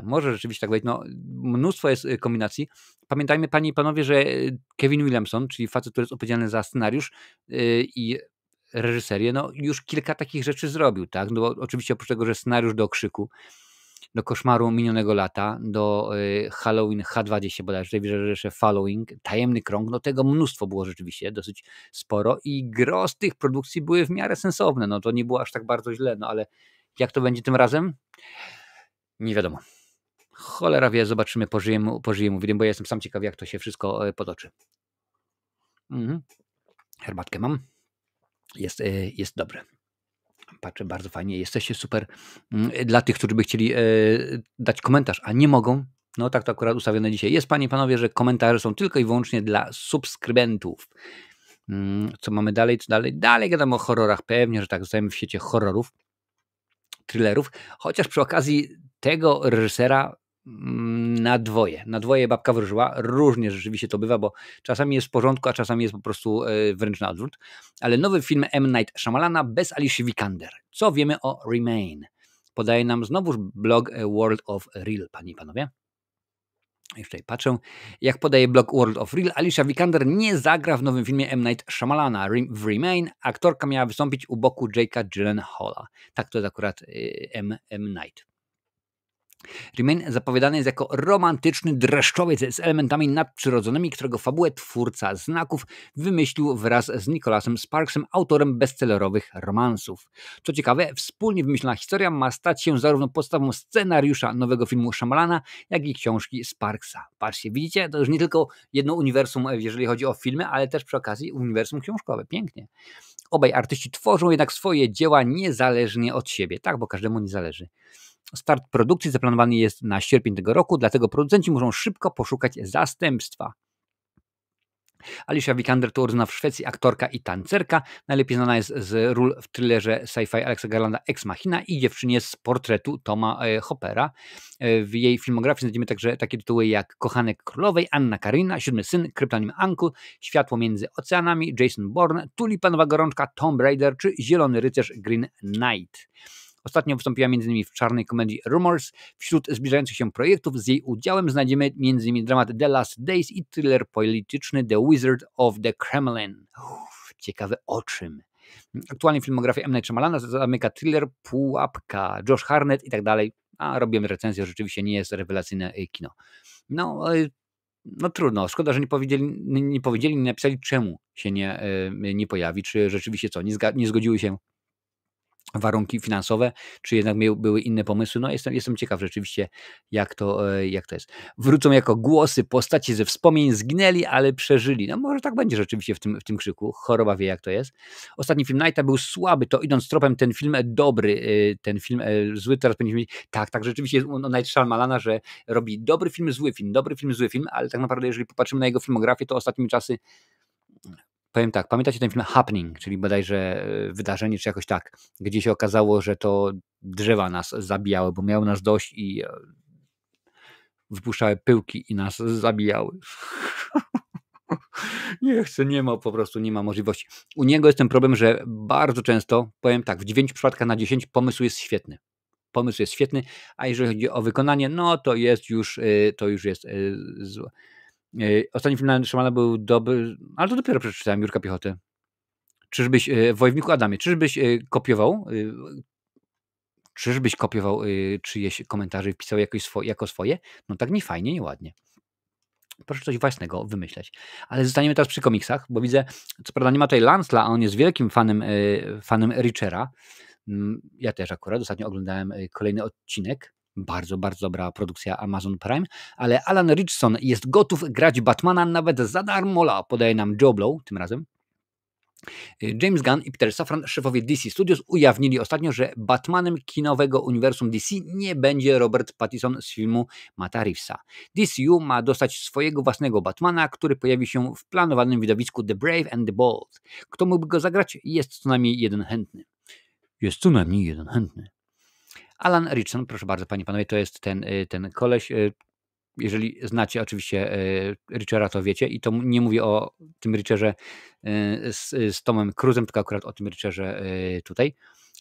może rzeczywiście tak być. No, mnóstwo jest kombinacji. Pamiętajmy, panie i panowie, że Kevin Williamson, czyli facet, który jest odpowiedzialny za scenariusz i reżyserię, no już kilka takich rzeczy zrobił, tak? No bo oczywiście oprócz tego, że scenariusz do Krzyku, do Koszmaru minionego lata, do Halloween H20 bodajże, tutaj widzę, że jeszcze Following, Tajemny Krąg, no tego mnóstwo było rzeczywiście, dosyć sporo i gros tych produkcji były w miarę sensowne, no to nie było aż tak bardzo źle, no ale jak to będzie tym razem? Nie wiadomo. Cholera wie, zobaczymy, pożyjemy, bo ja jestem sam ciekaw, jak to się wszystko potoczy. Herbatkę mam. Jest dobre. Patrzę, bardzo fajnie, jesteście super. Dla tych, którzy by chcieli dać komentarz, a nie mogą, no tak to akurat ustawione dzisiaj jest, panie i panowie, że komentarze są tylko i wyłącznie dla subskrybentów. Co mamy dalej? Dalej gadam o horrorach, pewnie, że tak, zostajemy w świecie horrorów, thrillerów, chociaż przy okazji tego reżysera na dwoje babka wróżyła, różnie rzeczywiście to bywa, bo czasami jest w porządku, a czasami jest po prostu wręcz na odwrót, ale nowy film M. Night Shyamalana bez Alicia Vikander. Co wiemy o Remain? Podaje nam znowuż blog World of Real, panie i panowie. Już tutaj patrzę, jak podaje blog World of Real, Alicia Vikander nie zagra w nowym filmie M. Night Shyamalana. W Remain aktorka miała wystąpić u boku Jake'a Gyllenhaala. Tak to jest akurat M. Night. Remain zapowiadany jest jako romantyczny dreszczowiec z elementami nadprzyrodzonymi, którego fabułę twórca Znaków wymyślił wraz z Nicholasem Sparksem, autorem bestsellerowych romansów. Co ciekawe, wspólnie wymyślona historia ma stać się zarówno podstawą scenariusza nowego filmu Shyamalana, jak i książki Sparksa. Patrzcie, widzicie, to już nie tylko jedno uniwersum, jeżeli chodzi o filmy, ale też przy okazji uniwersum książkowe. Pięknie. Obaj artyści tworzą jednak swoje dzieła niezależnie od siebie, tak, bo każdemu nie zależy. Start produkcji zaplanowany jest na sierpień tego roku, dlatego producenci muszą szybko poszukać zastępstwa. Alicia Vikander to urodzona w Szwecji aktorka i tancerka. Najlepiej znana jest z ról w thrillerze sci-fi Alexa Garlanda Ex Machina i dziewczynie z portretu Toma Hoppera. W jej filmografii znajdziemy także takie tytuły jak Kochanek Królowej, Anna Karina, Siódmy Syn, Kryptonim Uncle, Światło między oceanami, Jason Bourne, Tulipanowa Gorączka, Tomb Raider czy Zielony Rycerz Green Knight. Ostatnio wystąpiła m.in. w czarnej komedii Rumors. Wśród zbliżających się projektów z jej udziałem znajdziemy m.in. dramat The Last Days i thriller polityczny The Wizard of the Kremlin. Ciekawe o czym. Aktualnie filmografia M. Night Shyamalana zamyka thriller Pułapka, Josh Hartnett i tak dalej. A robiłem recenzję, rzeczywiście nie jest rewelacyjne kino. No trudno, szkoda, że nie powiedzieli, nie napisali, czemu się nie pojawi, czy rzeczywiście co, nie zgodziły się warunki finansowe, czy jednak były inne pomysły. No jestem ciekaw rzeczywiście, jak to jest. Wrócą jako głosy postaci ze wspomnień, zginęli, ale przeżyli. No może tak będzie rzeczywiście w tym krzyku. Choroba wie, jak to jest. Ostatni film Nighta był słaby, to idąc tropem ten film dobry, ten film zły, teraz będziemy mieć. Tak, rzeczywiście jest Night Shyamalana, że robi dobry film, zły film, ale tak naprawdę jeżeli popatrzymy na jego filmografię, to ostatnimi czasy powiem tak, pamiętacie ten film Happening, czyli bodajże wydarzenie, czy jakoś tak, gdzie się okazało, że to drzewa nas zabijały, bo miały nas dość i wypuszczały pyłki i nas zabijały. Nie chcę, nie ma możliwości. U niego jest ten problem, że bardzo często, powiem tak, w 9 przypadkach na 10 pomysł jest świetny. A jeżeli chodzi o wykonanie, no to już jest złe. Ostatni film na Shyamala był dobry, ale to dopiero przeczytałem Jurka Piechoty. Czyżbyś, Wojowniku Adamie, czyżbyś kopiował czyjeś komentarze i wpisał jako swoje? No tak nie fajnie, nieładnie. Proszę coś własnego wymyśleć. Ale zostaniemy teraz przy komiksach, bo widzę, co prawda nie ma tutaj Lancela, a on jest wielkim fanem Richera. Ja też akurat ostatnio oglądałem kolejny odcinek. Bardzo, bardzo dobra produkcja Amazon Prime, ale Alan Ritchson jest gotów grać Batmana nawet za darmo, podaje nam Joe Blow tym razem. James Gunn i Peter Safran, szefowie DC Studios, ujawnili ostatnio, że Batmanem kinowego uniwersum DC nie będzie Robert Pattinson z filmu Matta Reevesa. DCU ma dostać swojego własnego Batmana, który pojawi się w planowanym widowisku The Brave and the Bold. Kto mógłby go zagrać? Jest co najmniej jeden chętny. Alan Ritchson, proszę bardzo, panie i panowie, to jest ten koleś. Jeżeli znacie oczywiście Richera, to wiecie, i to nie mówię o tym Richerze z Tomem Cruise'em, tylko akurat o tym Richerze tutaj.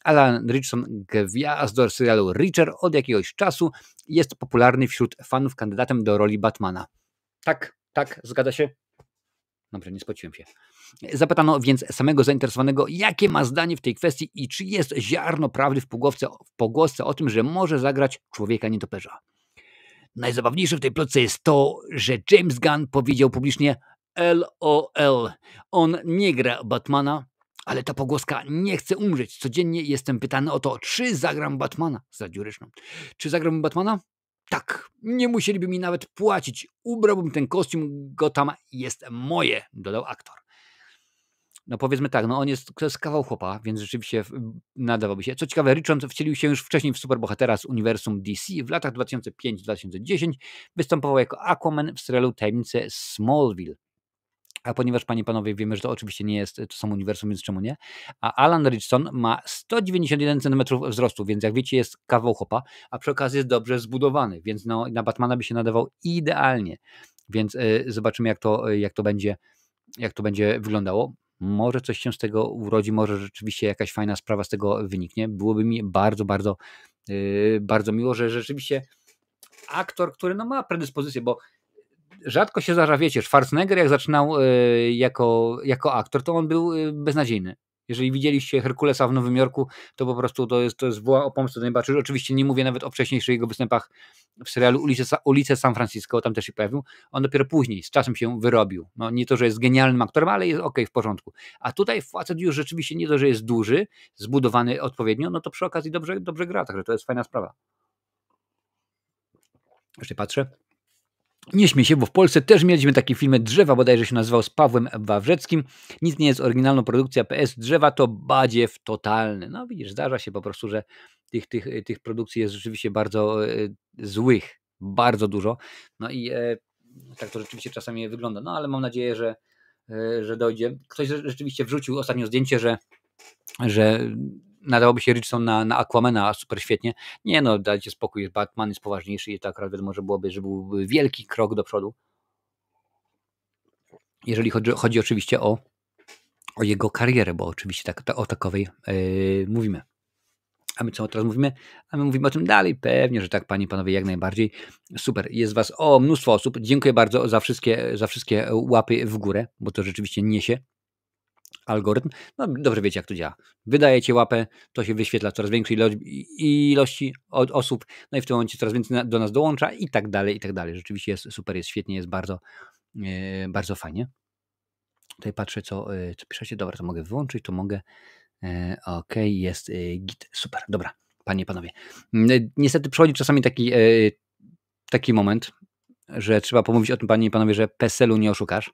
Alan Ritchson, gwiazdor serialu Reacher, od jakiegoś czasu jest popularny wśród fanów kandydatem do roli Batmana. Tak, zgadza się? Dobrze, nie spociłem się. Zapytano więc samego zainteresowanego, jakie ma zdanie w tej kwestii i czy jest ziarno prawdy w pogłosce o tym, że może zagrać Człowieka Nietoperza. Najzabawniejsze w tej plotce jest to, że James Gunn powiedział publicznie LOL. On nie gra Batmana, ale ta pogłoska nie chce umrzeć. Codziennie jestem pytany o to, czy zagram Batmana. Zadziuryczną. Czy zagram Batmana? Tak. Nie musieliby mi nawet płacić. Ubrałbym ten kostium. Gotham jest moje, dodał aktor. No powiedzmy tak, no to jest kawał chłopa, więc rzeczywiście nadawałby się. Co ciekawe, Richard wcielił się już wcześniej w superbohatera z uniwersum DC. W latach 2005-2010 występował jako Aquaman w serialu Tajemnice Smallville. A ponieważ, panie i panowie, wiemy, że to oczywiście nie jest to samo uniwersum, więc czemu nie? A Alan Ritchson ma 191 cm wzrostu, więc jak wiecie, jest kawał chłopa, a przy okazji jest dobrze zbudowany, więc no, na Batmana by się nadawał idealnie. Więc zobaczymy, jak to będzie wyglądało. Może coś się z tego urodzi, może rzeczywiście jakaś fajna sprawa z tego wyniknie. Byłoby mi bardzo, bardzo, bardzo miło, że rzeczywiście aktor, który no ma predyspozycję, bo rzadko się zdarza, wiecie, Schwarzenegger jak zaczynał jako aktor, to on był beznadziejny. Jeżeli widzieliście Herkulesa w Nowym Jorku, to po prostu to jest woła o pomstę do nieba. Oczywiście nie mówię nawet o wcześniejszych jego występach w serialu Ulice San Francisco, tam też się pojawił. On dopiero później, z czasem się wyrobił. No nie to, że jest genialnym aktorem, ale jest okej, w porządku. A tutaj facet już rzeczywiście nie to, że jest duży, zbudowany odpowiednio, no to przy okazji dobrze gra, także to jest fajna sprawa. Jeszcze patrzę. Nie śmiej się, bo w Polsce też mieliśmy takie filmy Drzewa, bodajże się nazywał, z Pawłem Wawrzeckim. Nic nie jest oryginalną produkcja PS. Drzewa to badziew totalny. No widzisz, zdarza się po prostu, że tych produkcji jest rzeczywiście bardzo złych, bardzo dużo. No i tak to rzeczywiście czasami wygląda. No ale mam nadzieję, że dojdzie. Ktoś rzeczywiście wrzucił ostatnio zdjęcie, że nadałoby się Richardson na Aquamana super świetnie. Nie no, dajcie spokój, Batman jest poważniejszy i to akurat wiadomo, że byłby wielki krok do przodu. Jeżeli chodzi oczywiście o jego karierę, bo oczywiście o takowej mówimy. A my co teraz mówimy? A my mówimy o tym dalej. Pewnie, że tak, panie i panowie, jak najbardziej. Super, jest was mnóstwo osób. Dziękuję bardzo za wszystkie łapy w górę, bo to rzeczywiście niesie. algorytm. No dobrze wiecie, jak to działa. Wydajecie łapę, to się wyświetla coraz większej ilości osób, no i w tym momencie coraz więcej do nas dołącza i tak dalej, i tak dalej. Rzeczywiście jest super, jest świetnie, jest bardzo fajnie. Tutaj patrzę, co piszecie. Dobra, to mogę wyłączyć, to mogę. Okej, jest git. Super, dobra, panie i panowie. Niestety przychodzi czasami taki moment, że trzeba pomówić o tym, panie i panowie, że PESEL-u nie oszukasz.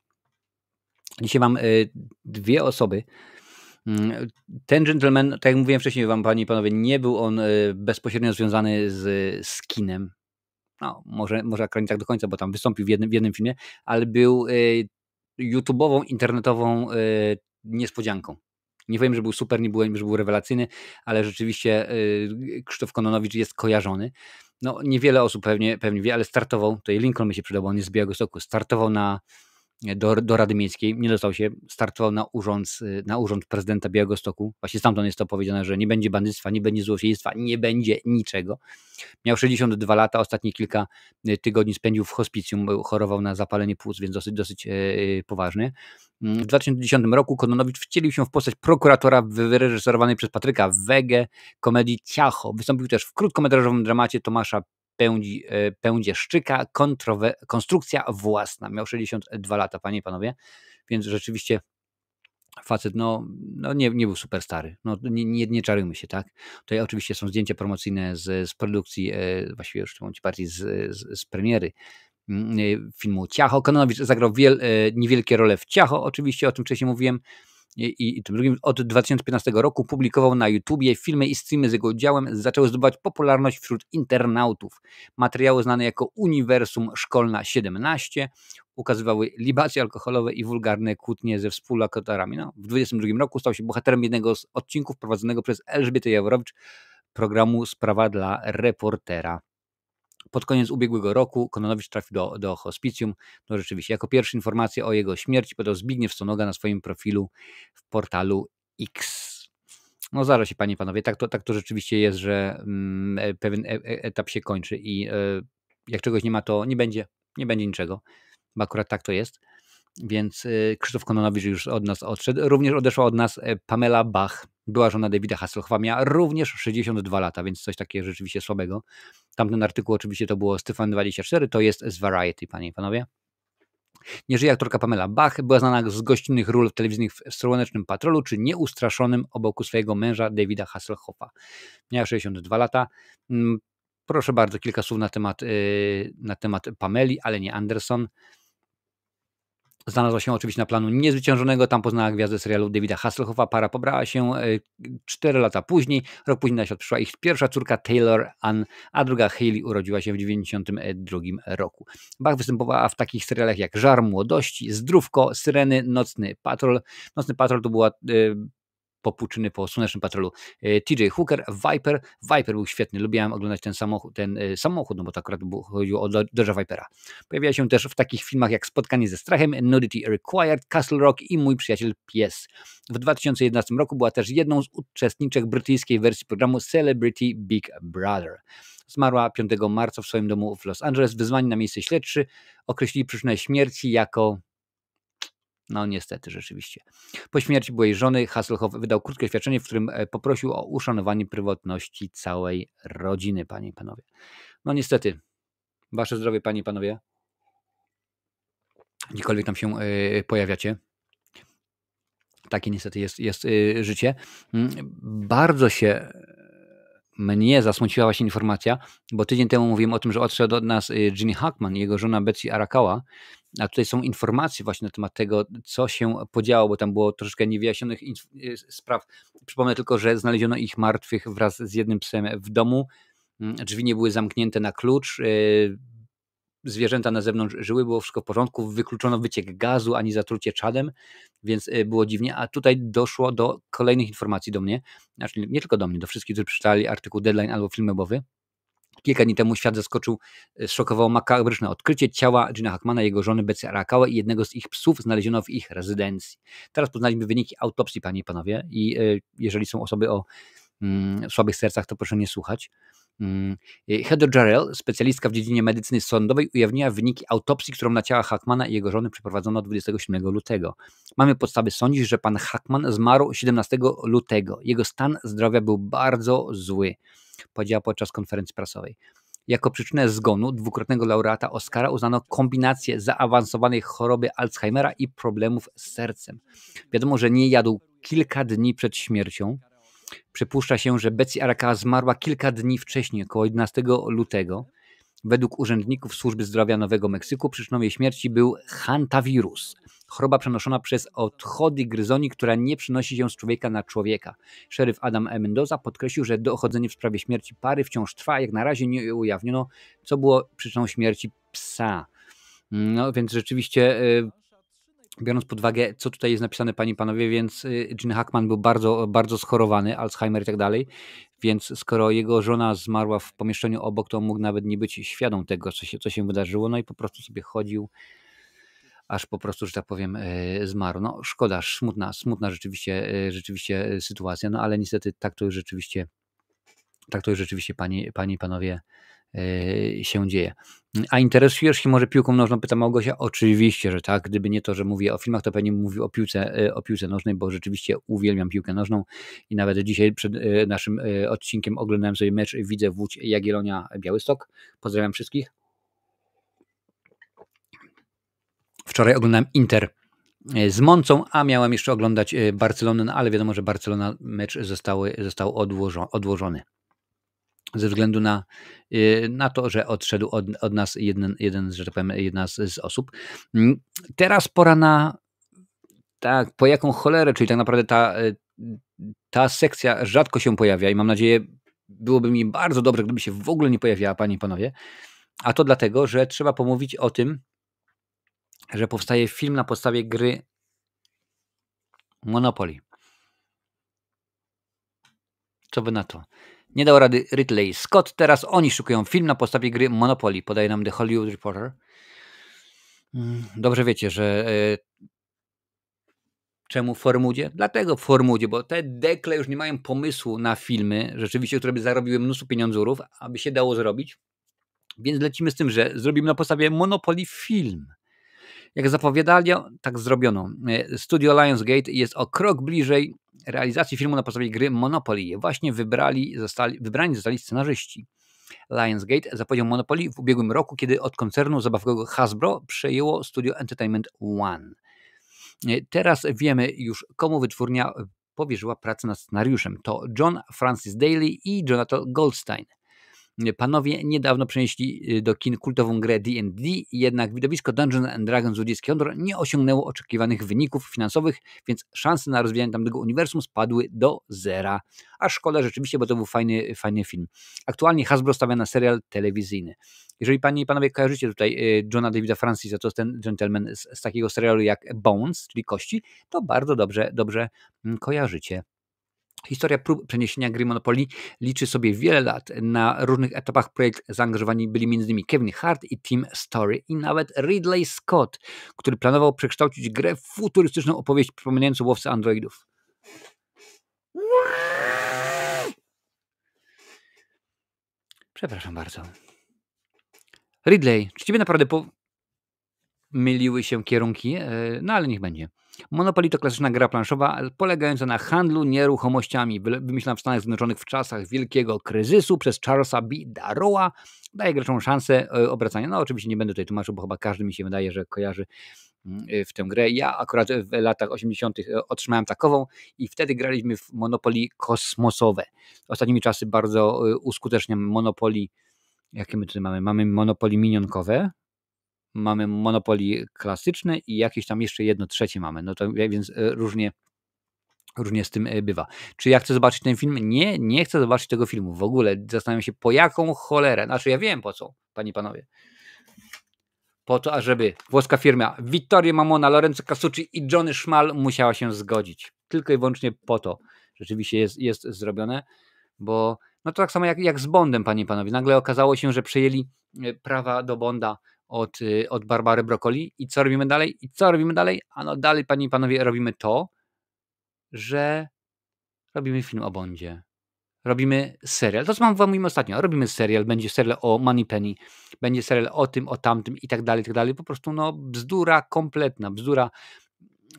Dzisiaj mam dwie osoby. Ten gentleman, tak jak mówiłem wcześniej wam, panie i panowie, nie był on bezpośrednio związany z kinem. No, może akurat nie tak do końca, bo tam wystąpił w jednym filmie, ale był YouTube'ową, internetową niespodzianką. Nie powiem, że był super, nie powiem, że był rewelacyjny, ale rzeczywiście Krzysztof Kononowicz jest kojarzony. No, niewiele osób pewnie wie, ale startował, tutaj Lincoln mi się przydał, bo on jest z Białegostoku, startował do Rady Miejskiej, nie dostał się, startował na urząd prezydenta Białegostoku. Właśnie stamtąd jest to powiedziane, że nie będzie bandyctwa, nie będzie złodziejstwa, nie będzie niczego. Miał 62 lata, ostatnie kilka tygodni spędził w hospicjum, chorował na zapalenie płuc, więc dosyć poważny. W 2010 roku Kononowicz wcielił się w postać prokuratora wyreżyserowanej przez Patryka Wegę komedii Ciacho. Wystąpił też w krótkometrażowym dramacie Tomasza Pędzieszczyka Konstrukcja własna. Miał 62 lata, panie i panowie, więc rzeczywiście facet nie był super stary. No, nie czarujmy się, tak? Tutaj oczywiście są zdjęcia promocyjne z produkcji, właściwie już w tym momencie bardziej z premiery filmu Ciacho. Kononowicz zagrał niewielkie role w Ciacho, oczywiście o tym wcześniej mówiłem. I tym drugim, od 2015 roku publikował na YouTubie filmy i streamy z jego udziałem, zaczęły zdobywać popularność wśród internautów. Materiały znane jako Uniwersum Szkolna 17 ukazywały libacje alkoholowe i wulgarne kłótnie ze współlokatorami. No, w 2022 roku stał się bohaterem jednego z odcinków prowadzonego przez Elżbietę Jaworowicz programu Sprawa dla reportera. Pod koniec ubiegłego roku Kononowicz trafił do hospicjum. No rzeczywiście, jako pierwszy informację o jego śmierci podał Zbigniew Stonoga na swoim profilu w portalu X. No zdarza się, panie i panowie, tak to rzeczywiście jest, że pewien etap się kończy i jak czegoś nie ma, to nie będzie niczego, bo akurat tak to jest. Więc Krzysztof Kononowicz już od nas odszedł. Również odeszła od nas Pamela Bach, była żona Davida Hasselhoffa, miała również 62 lata, więc coś takiego rzeczywiście słabego. Tamten artykuł oczywiście to było Stefan24, to jest z Variety, panie i panowie. Nie żyje aktorka Pamela Bach, była znana z gościnnych ról w telewizyjnych w Słonecznym Patrolu czy Nieustraszonym obok swojego męża Davida Hasselhoffa. Miała 62 lata. Proszę bardzo, kilka słów na temat Pameli, ale nie Anderson. Znalazła się oczywiście na planu Niezwyciężonego, tam poznała gwiazdę serialu Davida Hasselhoffa. Para pobrała się 4 lata później. Rok później na świat przyszła ich pierwsza córka Taylor Ann, a druga Hayley urodziła się w 1992 roku. Bach występowała w takich serialach jak Żar młodości, Zdrówko, Syreny, Nocny Patrol. Nocny Patrol to była popłuczyny po Słonecznym Patrolu. TJ Hooker, Viper. Viper był świetny, lubiłem oglądać ten samochód, no bo to akurat chodziło o Dodge'a Vipera. Pojawiała się też w takich filmach jak Spotkanie ze strachem, Nudity Required, Castle Rock i Mój przyjaciel pies. W 2011 roku była też jedną z uczestniczek brytyjskiej wersji programu Celebrity Big Brother. Zmarła 5 marca w swoim domu w Los Angeles. Wezwani na miejsce śledczy określili przyczynę śmierci jako... No niestety, rzeczywiście. Po śmierci byłej żony Hasselhoff wydał krótkie oświadczenie, w którym poprosił o uszanowanie prywatności całej rodziny, panie i panowie. No niestety, wasze zdrowie, panie i panowie, gdziekolwiek tam się pojawiacie. Takie niestety jest życie. Bardzo się mnie zasmuciła właśnie informacja, bo tydzień temu mówiłem o tym, że odszedł od nas Ginny Hackman i jego żona Betsy Arakawa, a tutaj są informacje właśnie na temat tego, co się podziało, bo tam było troszeczkę niewyjaśnionych spraw. Przypomnę tylko, że znaleziono ich martwych wraz z jednym psem w domu. Drzwi nie były zamknięte na klucz. Zwierzęta na zewnątrz żyły, było wszystko w porządku, wykluczono wyciek gazu ani zatrucie czadem, więc było dziwnie, a tutaj doszło do kolejnych informacji do mnie, znaczy nie tylko do mnie, do wszystkich, którzy przeczytali artykuł Deadline albo film webowy. Kilka dni temu świat zszokowało makabryczne odkrycie ciała Gina Hackmana, jego żony Betsy Arakawa i jednego z ich psów znaleziono w ich rezydencji. Teraz poznaliśmy wyniki autopsji, panie i panowie, i jeżeli są osoby o słabych sercach, to proszę nie słuchać. Mm, Heather Jarrell, specjalistka w dziedzinie medycyny sądowej, ujawniła wyniki autopsji, którą na ciała Hackmana i jego żony przeprowadzono 27 lutego. Mamy podstawy sądzić, że pan Hackman zmarł 17 lutego. Jego stan zdrowia był bardzo zły, powiedziała podczas konferencji prasowej. Jako przyczynę zgonu dwukrotnego laureata Oscara uznano kombinację zaawansowanej choroby Alzheimera i problemów z sercem. Wiadomo, że nie jadł kilka dni przed śmiercią. Przypuszcza się, że Betsy Arakawa zmarła kilka dni wcześniej, około 11 lutego. Według urzędników Służby Zdrowia Nowego Meksyku przyczyną jej śmierci był hantawirus, choroba przenoszona przez odchody gryzoni, która nie przenosi się z człowieka na człowieka. Szeryf Adam Mendoza podkreślił, że dochodzenie w sprawie śmierci pary wciąż trwa, jak na razie nie ujawniono, co było przyczyną śmierci psa. No więc rzeczywiście, biorąc pod uwagę, co tutaj jest napisane, panie i panowie, więc Gene Hackman był bardzo, bardzo schorowany, Alzheimer i tak dalej, więc skoro jego żona zmarła w pomieszczeniu obok, to mógł nawet nie być świadom tego, co się wydarzyło, no i po prostu sobie chodził, aż po prostu, że tak powiem, zmarł. No szkoda, smutna rzeczywiście sytuacja, no ale niestety tak to już rzeczywiście, panie i panowie, się dzieje. A interesujesz się może piłką nożną? Pyta Małgosia. Oczywiście, że tak. Gdyby nie to, że mówię o filmach, to pewnie mówił o piłce nożnej, bo rzeczywiście uwielbiam piłkę nożną i nawet dzisiaj przed naszym odcinkiem oglądałem sobie mecz Widzew Łódź Jagiellonia Białystok. Pozdrawiam wszystkich. Wczoraj oglądałem Inter z Moncą, a miałem jeszcze oglądać Barcelonę, no ale wiadomo, że Barcelona mecz został odłożony. Ze względu na to, że odszedł od nas że tak powiem, jedna z osób. Teraz pora na tak, po jaką cholerę, czyli tak naprawdę ta sekcja rzadko się pojawia i mam nadzieję, byłoby mi bardzo dobrze, gdyby się w ogóle nie pojawiała, panie i panowie. A to dlatego, że trzeba pomówić o tym, że powstaje film na podstawie gry Monopoly. Co wy na to? Nie dał rady Ridley Scott, teraz oni szukają film na podstawie gry Monopoly, podaje nam The Hollywood Reporter. Dobrze wiecie, że czemu w Formudzie? Dlatego w Formudzie, bo te dekle już nie mają pomysłu na filmy, rzeczywiście, które by zarobiły mnóstwo pieniądzurów, aby się dało zrobić. Więc lecimy z tym, że zrobimy na podstawie Monopoly film. Jak zapowiadali, tak zrobiono. Studio Lionsgate jest o krok bliżej realizacji filmu na podstawie gry Monopoly. Właśnie wybrani zostali scenarzyści. Lionsgate zapowiedział Monopoly w ubiegłym roku, kiedy od koncernu zabawkowego Hasbro przejęło studio Entertainment One. Teraz wiemy już, komu wytwórnia powierzyła pracę nad scenariuszem. To John Francis Daly i Jonathan Goldstein. Panowie niedawno przenieśli do kin kultową grę D&D, jednak widowisko Dungeons and Dragons Złodziejski Honor nie osiągnęło oczekiwanych wyników finansowych, więc szanse na rozwijanie tamtego uniwersum spadły do zera. A szkoda rzeczywiście, bo to był fajny film. Aktualnie Hasbro stawia na serial telewizyjny. Jeżeli panie i panowie kojarzycie tutaj Johna Davida Francisa, to jest ten gentleman z takiego serialu jak Bones, czyli Kości, to bardzo dobrze kojarzycie. Historia prób przeniesienia gry Monopoly liczy sobie wiele lat. Na różnych etapach projekt zaangażowani byli m.in. Kevin Hart i Tim Story i nawet Ridley Scott, który planował przekształcić grę w futurystyczną opowieść przypominającą łowcę androidów. Przepraszam bardzo. Ridley, czy ciebie naprawdę myliły się kierunki? No ale niech będzie. Monopoly to klasyczna gra planszowa polegająca na handlu nieruchomościami, wymyślona w Stanach Zjednoczonych w czasach wielkiego kryzysu przez Charlesa B. Darrowa. Daje graczom szansę obracania. No oczywiście nie będę tutaj tłumaczył, bo chyba każdy mi się wydaje, że kojarzy w tę grę. Ja akurat w latach 80. otrzymałem takową i wtedy graliśmy w Monopoly kosmosowe. Ostatnimi czasy bardzo uskuteczniam Monopoly. Jakie my tutaj mamy? Mamy Monopoly minionkowe. Mamy Monopoly klasyczne i jakieś tam jeszcze jedno trzecie mamy. No to więc różnie z tym bywa. Czy ja chcę zobaczyć ten film? Nie chcę zobaczyć tego filmu. W ogóle zastanawiam się, po jaką cholerę. Znaczy ja wiem po co, panie i panowie. Po to, ażeby włoska firma Vittorio Mamona, Lorenzo Casucci i Johnny Szmal musiała się zgodzić. Tylko i wyłącznie po to rzeczywiście jest zrobione, bo no to tak samo jak z Bondem, panie i panowie. Nagle okazało się, że przejęli prawa do Bonda od Barbary Broccoli i co robimy dalej? A no dalej, panie i panowie, robimy to, że robimy film o Bondzie. robimy serial. To, co wam mówiłem ostatnio, robimy serial, będzie serial o Moneypenny, będzie serial o tym, o tamtym i tak dalej, i tak dalej. Po prostu no bzdura kompletna, bzdura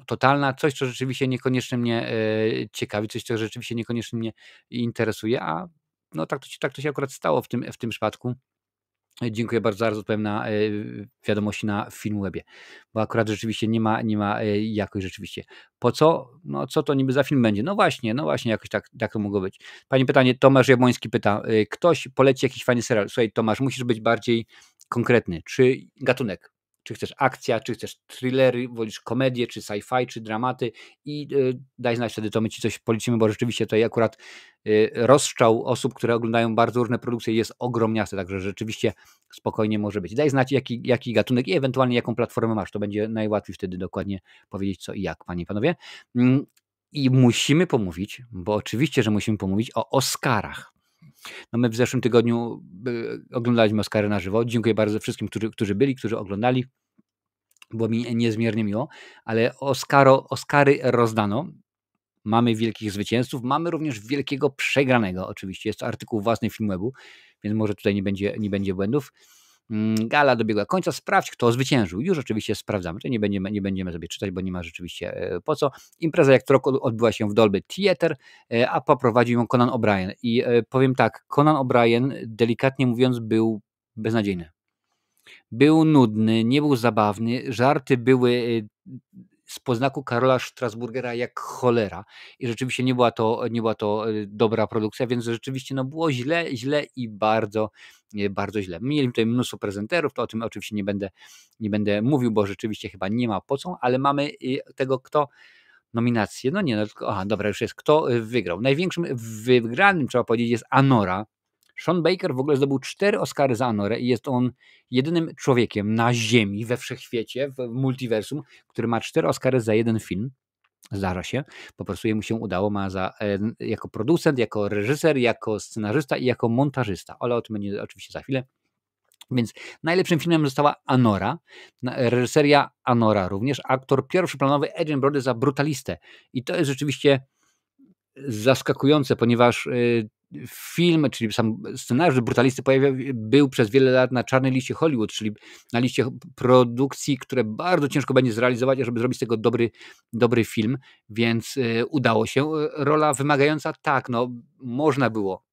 totalna, coś, co rzeczywiście niekoniecznie mnie ciekawi, coś, co rzeczywiście niekoniecznie mnie interesuje, a no tak to się akurat stało w tym przypadku. Dziękuję bardzo, zaraz odpowiem na wiadomości na Filmwebie, bo akurat rzeczywiście nie ma jakoś rzeczywiście. Po co? No co to niby za film będzie? No właśnie jakoś tak to mogło być. Pani pytanie, Tomasz Jabłoński pyta, ktoś poleci jakiś fajny serial? Słuchaj Tomasz, musisz być bardziej konkretny. Czy gatunek? Czy chcesz akcja, czy chcesz thrillery, wolisz komedię, czy sci-fi, czy dramaty i daj znać wtedy, to my ci coś policimy, bo rzeczywiście tutaj akurat rozstrzał osób, które oglądają bardzo różne produkcje jest ogromniasty, także rzeczywiście spokojnie może być. Daj znać jaki gatunek i ewentualnie jaką platformę masz, to będzie najłatwiej wtedy dokładnie powiedzieć co i jak, panie i panowie. I musimy pomówić, bo oczywiście, że musimy pomówić o Oscarach. No my w zeszłym tygodniu oglądaliśmy Oscary na żywo. Dziękuję bardzo wszystkim, którzy byli, którzy oglądali. Było mi niezmiernie miło, ale Oscary rozdano. Mamy wielkich zwycięzców, mamy również wielkiego przegranego oczywiście. Jest to artykuł własny Filmwebu, więc może tutaj nie będzie błędów. Gala dobiegła końca, sprawdź kto zwyciężył. Już oczywiście sprawdzamy, to nie będziemy sobie czytać, bo nie ma rzeczywiście po co. Impreza jak co roku odbyła się w Dolby Theatre, a poprowadził ją Conan O'Brien. I powiem tak, Conan O'Brien delikatnie mówiąc był beznadziejny. Był nudny, nie był zabawny, żarty były z poznaku Karola Strasburgera jak cholera i rzeczywiście nie była to dobra produkcja, więc rzeczywiście no było źle i bardzo źle. Mieli tutaj mnóstwo prezenterów, to o tym oczywiście nie będę mówił, bo rzeczywiście chyba nie ma po co, ale mamy tego kto nominację, no nie, no tylko, aha, dobra, już jest, kto wygrał. Największym wygranym, trzeba powiedzieć, jest Anora. Sean Baker w ogóle zdobył 4 Oscary za Anorę i jest on jedynym człowiekiem na ziemi, we wszechświecie, w multiversum, który ma 4 Oscary za jeden film. Zdarza się, po prostu jemu się udało, ma jako producent, jako reżyser, jako scenarzysta i jako montażysta, ale o tym będzie oczywiście za chwilę. Więc najlepszym filmem została Anora, reżyseria Anora również, aktor pierwszoplanowy Adrien Brody za Brutalistę. I to jest rzeczywiście zaskakujące, ponieważ film, czyli sam scenariusz Brutalisty był przez wiele lat na czarnej liście Hollywood, czyli na liście produkcji, które bardzo ciężko będzie zrealizować, żeby zrobić z tego dobry film, więc udało się. Rola wymagająca, tak, no można było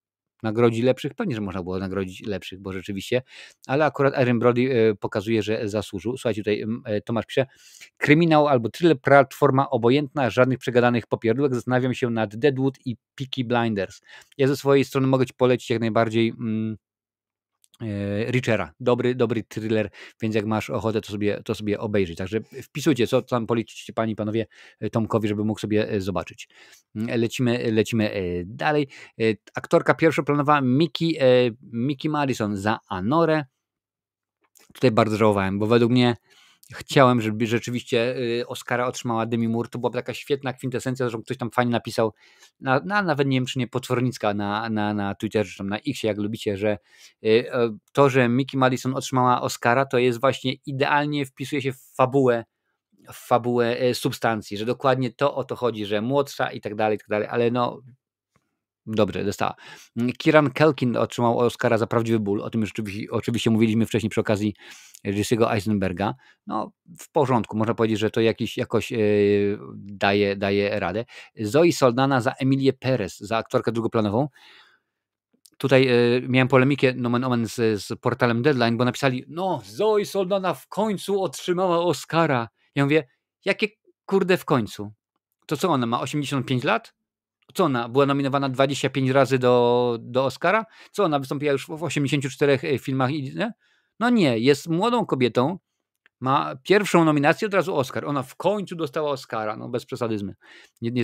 nagrodzić lepszych, pewnie, że można było nagrodzić lepszych, bo rzeczywiście, ale akurat Adrien Brody pokazuje, że zasłużył. Słuchajcie, tutaj Tomasz pisze, kryminał albo thriller, platforma obojętna, żadnych przegadanych popierdółek, zastanawiam się nad Deadwood i Peaky Blinders. Ja ze swojej strony mogę ci polecić jak najbardziej Reachera, dobry thriller, więc jak masz ochotę, to sobie obejrzyj. Także wpisujcie, co tam policzycie panie i panowie Tomkowi, żeby mógł sobie zobaczyć. Lecimy dalej. Aktorka pierwszoplanowa Mickey Madison za Anorę. Tutaj bardzo żałowałem, bo według mnie chciałem, żeby rzeczywiście Oscara otrzymała Demi Moore. To była taka świetna kwintesencja, że ktoś tam fajnie napisał, nawet nie wiem, czy nie Potwornicka na Twitterze, czy tam na Xie, jak lubicie, że to, że Mickey Madison otrzymała Oscara, to jest właśnie idealnie wpisuje się w fabułę substancji, że dokładnie to o to chodzi, że młodsza i tak dalej, ale no dobrze, dostała. Kieran Culkin otrzymał Oscara za Prawdziwy ból. O tym już oczywiście mówiliśmy wcześniej przy okazji Jesse'ego Eisenberga. No, w porządku. Można powiedzieć, że to jakoś daje radę. Zoe Saldana za Emilię Perez, za aktorkę drugoplanową. Tutaj miałem polemikę nomen omen z portalem Deadline, bo napisali, no Zoe Saldana w końcu otrzymała Oscara. Ja mówię, jakie kurde w końcu? To co ona ma, 85 lat? Co ona, była nominowana 25 razy do Oscara? Co ona, wystąpiła już w 84 filmach? No nie, jest młodą kobietą, ma pierwszą nominację, od razu Oscar. Ona w końcu dostała Oscara, no bez przesadyzmu.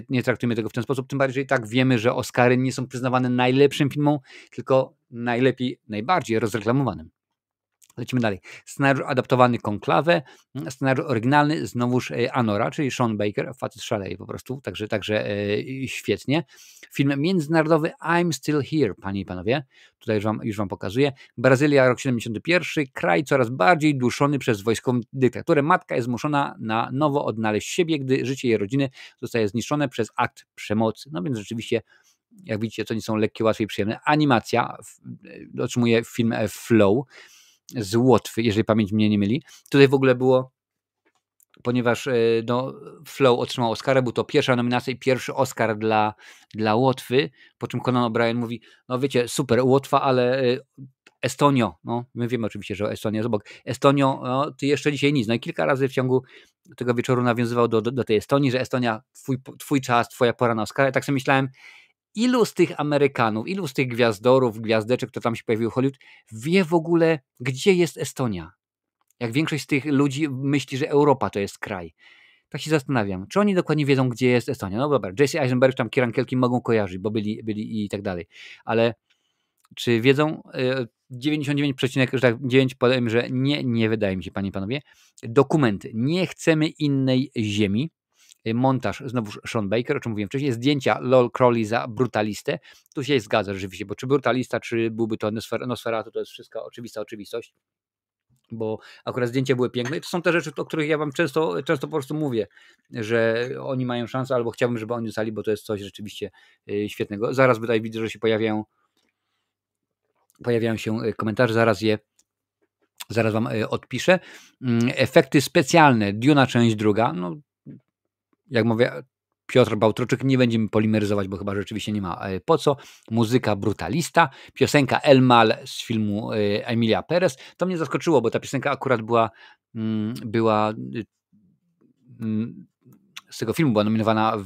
Nie traktujmy tego w ten sposób, tym bardziej, że i tak wiemy, że Oscary nie są przyznawane najlepszym filmom, tylko najbardziej rozreklamowanym. Lecimy dalej. Scenariusz adaptowany Konklawę, scenariusz oryginalny znowuż Anora, czyli Sean Baker, facet szaleje po prostu, także świetnie. Film międzynarodowy I'm Still Here, panie i panowie, tutaj już wam pokazuję. Brazylia, rok 71, kraj coraz bardziej duszony przez wojskową dyktaturę. Matka jest zmuszona na nowo odnaleźć siebie, gdy życie jej rodziny zostaje zniszczone przez akt przemocy. No więc rzeczywiście Jak widzicie, to nie są lekkie, łatwe i przyjemne. Animacja, otrzymuje film Flow z Łotwy, jeżeli pamięć mnie nie myli. Tutaj w ogóle było, ponieważ no, Flow otrzymał Oscara, był to pierwsza nominacja i pierwszy Oscar dla Łotwy, po czym Conan O'Brien mówi, no wiecie, super, Łotwa, ale Estonio, no my wiemy oczywiście, że Estonia jest obok. Estonio, no, ty jeszcze dzisiaj nic. No i kilka razy w ciągu tego wieczoru nawiązywał do tej Estonii, że Estonia, twój czas, twoja pora na Oscara. Tak sobie myślałem, ilu z tych Amerykanów, ilu z tych gwiazdorów, gwiazdeczek, które tam się pojawiły w Hollywood, wie w ogóle, gdzie jest Estonia? Jak większość z tych ludzi myśli, że Europa to jest kraj. Tak się zastanawiam, czy oni dokładnie wiedzą, gdzie jest Estonia. No dobra, Jesse Eisenberg, tam Kieran Culkin mogą kojarzyć, bo byli i tak dalej. Ale czy wiedzą? 99,9 powiem, że nie wydaje mi się, panie i panowie. Dokumenty. Nie chcemy innej ziemi. Montaż, znowuż Sean Baker, o czym mówiłem wcześniej, zdjęcia Lol Crowley za Brutalistę. Tu się zgadza rzeczywiście, bo czy Brutalista, czy byłby to Nosferatu, to jest wszystko oczywista oczywistość, bo akurat zdjęcia były piękne i to są te rzeczy, o których ja wam często po prostu mówię, że oni mają szansę, albo chciałbym, żeby oni dostali, bo to jest coś rzeczywiście świetnego. Zaraz tutaj widzę, że się pojawiają się komentarze, zaraz wam odpiszę. Efekty specjalne, Duna część druga, no jak mówię, Piotr Bałtroczyk, nie będziemy polimeryzować, bo chyba rzeczywiście nie ma po co. Muzyka Brutalista, piosenka El Mal z filmu Emilia Perez. To mnie zaskoczyło, bo ta piosenka akurat była z tego filmu, była nominowana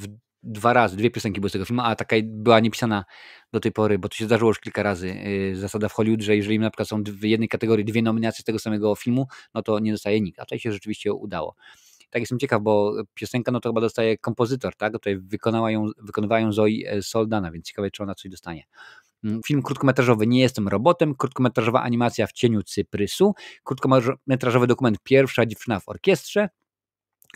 dwa razy, dwie piosenki były z tego filmu, a taka była niepisana do tej pory, bo to się zdarzyło już kilka razy. Zasada w Hollywood, że jeżeli na przykład są w jednej kategorii dwie nominacje z tego samego filmu, no to nie dostaje nikt, a tutaj się rzeczywiście udało. Tak, jestem ciekaw, bo piosenka no to chyba dostaje kompozytor, tak? Tutaj wykonywała ją Zoe Soldana, więc ciekawe, czy ona coś dostanie. Film krótkometrażowy Nie jestem robotem, krótkometrażowa animacja W cieniu cyprysu, krótkometrażowy dokument Pierwsza dziewczyna w orkiestrze,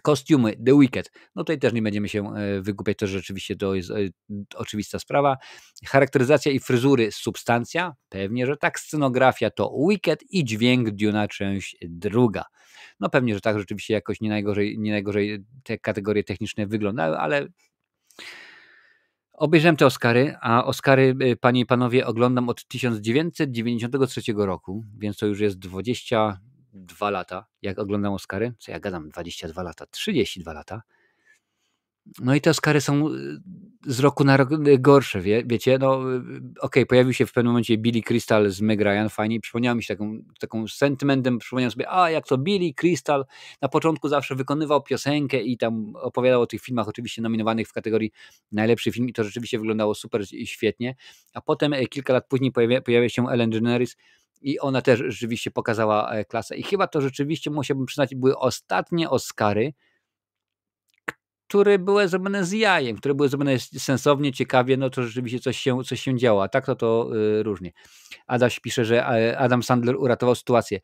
kostiumy The Wicked, no tutaj też nie będziemy się wygłupiać, to rzeczywiście to jest oczywista sprawa. Charakteryzacja i fryzury Substancja, pewnie, że tak. Scenografia to Wicked i dźwięk Duna część druga. No pewnie, że tak, rzeczywiście jakoś nie najgorzej te kategorie techniczne wyglądały, ale obejrzałem te Oscary, a Oscary, panie i panowie, oglądam od 1993 roku, więc to już jest 22 lata, jak oglądam Oscary. Co ja gadam, 22 lata, 32 lata. No i te Oscary są z roku na rok gorsze, wiecie, no okej, pojawił się w pewnym momencie Billy Crystal z Meg Ryan, fajnie, przypomniało mi się taką sentymentem, przypomniałem sobie, jak to Billy Crystal na początku zawsze wykonywał piosenkę i tam opowiadał o tych filmach oczywiście nominowanych w kategorii najlepszy film i to rzeczywiście wyglądało super i świetnie, a potem kilka lat później pojawia się Ellen DeGeneres i ona też rzeczywiście pokazała klasę i chyba to rzeczywiście, musiałbym przyznać, były ostatnie Oscary, które były zrobione z jajem, które były zrobione sensownie, ciekawie, no to rzeczywiście coś się działo, a tak to różnie. Adaś pisze, że Adam Sandler uratował sytuację.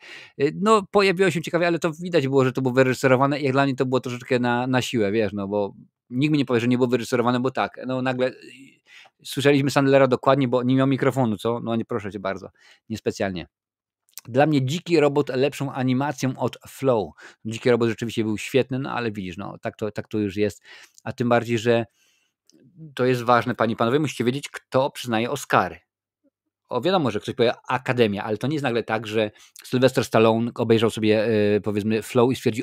No pojawiło się ciekawie, ale to widać było, że to było wyreżyserowane i jak dla mnie to było troszeczkę na siłę, wiesz, no bo nikt mi nie powie, że nie było wyreżyserowane, bo tak, no nagle słyszeliśmy Sandlera dokładnie, bo nie miał mikrofonu, co? No nie, proszę cię bardzo, niespecjalnie. Dla mnie Dziki Robot lepszą animacją od Flow. Dziki Robot rzeczywiście był świetny, no ale widzisz, no tak to już jest. A tym bardziej, że to jest ważne, panie i panowie, musicie wiedzieć, kto przyznaje Oscary. Wiadomo, że ktoś powie Akademia, ale to nie jest nagle tak, że Sylvester Stallone obejrzał sobie powiedzmy Flow i stwierdzi,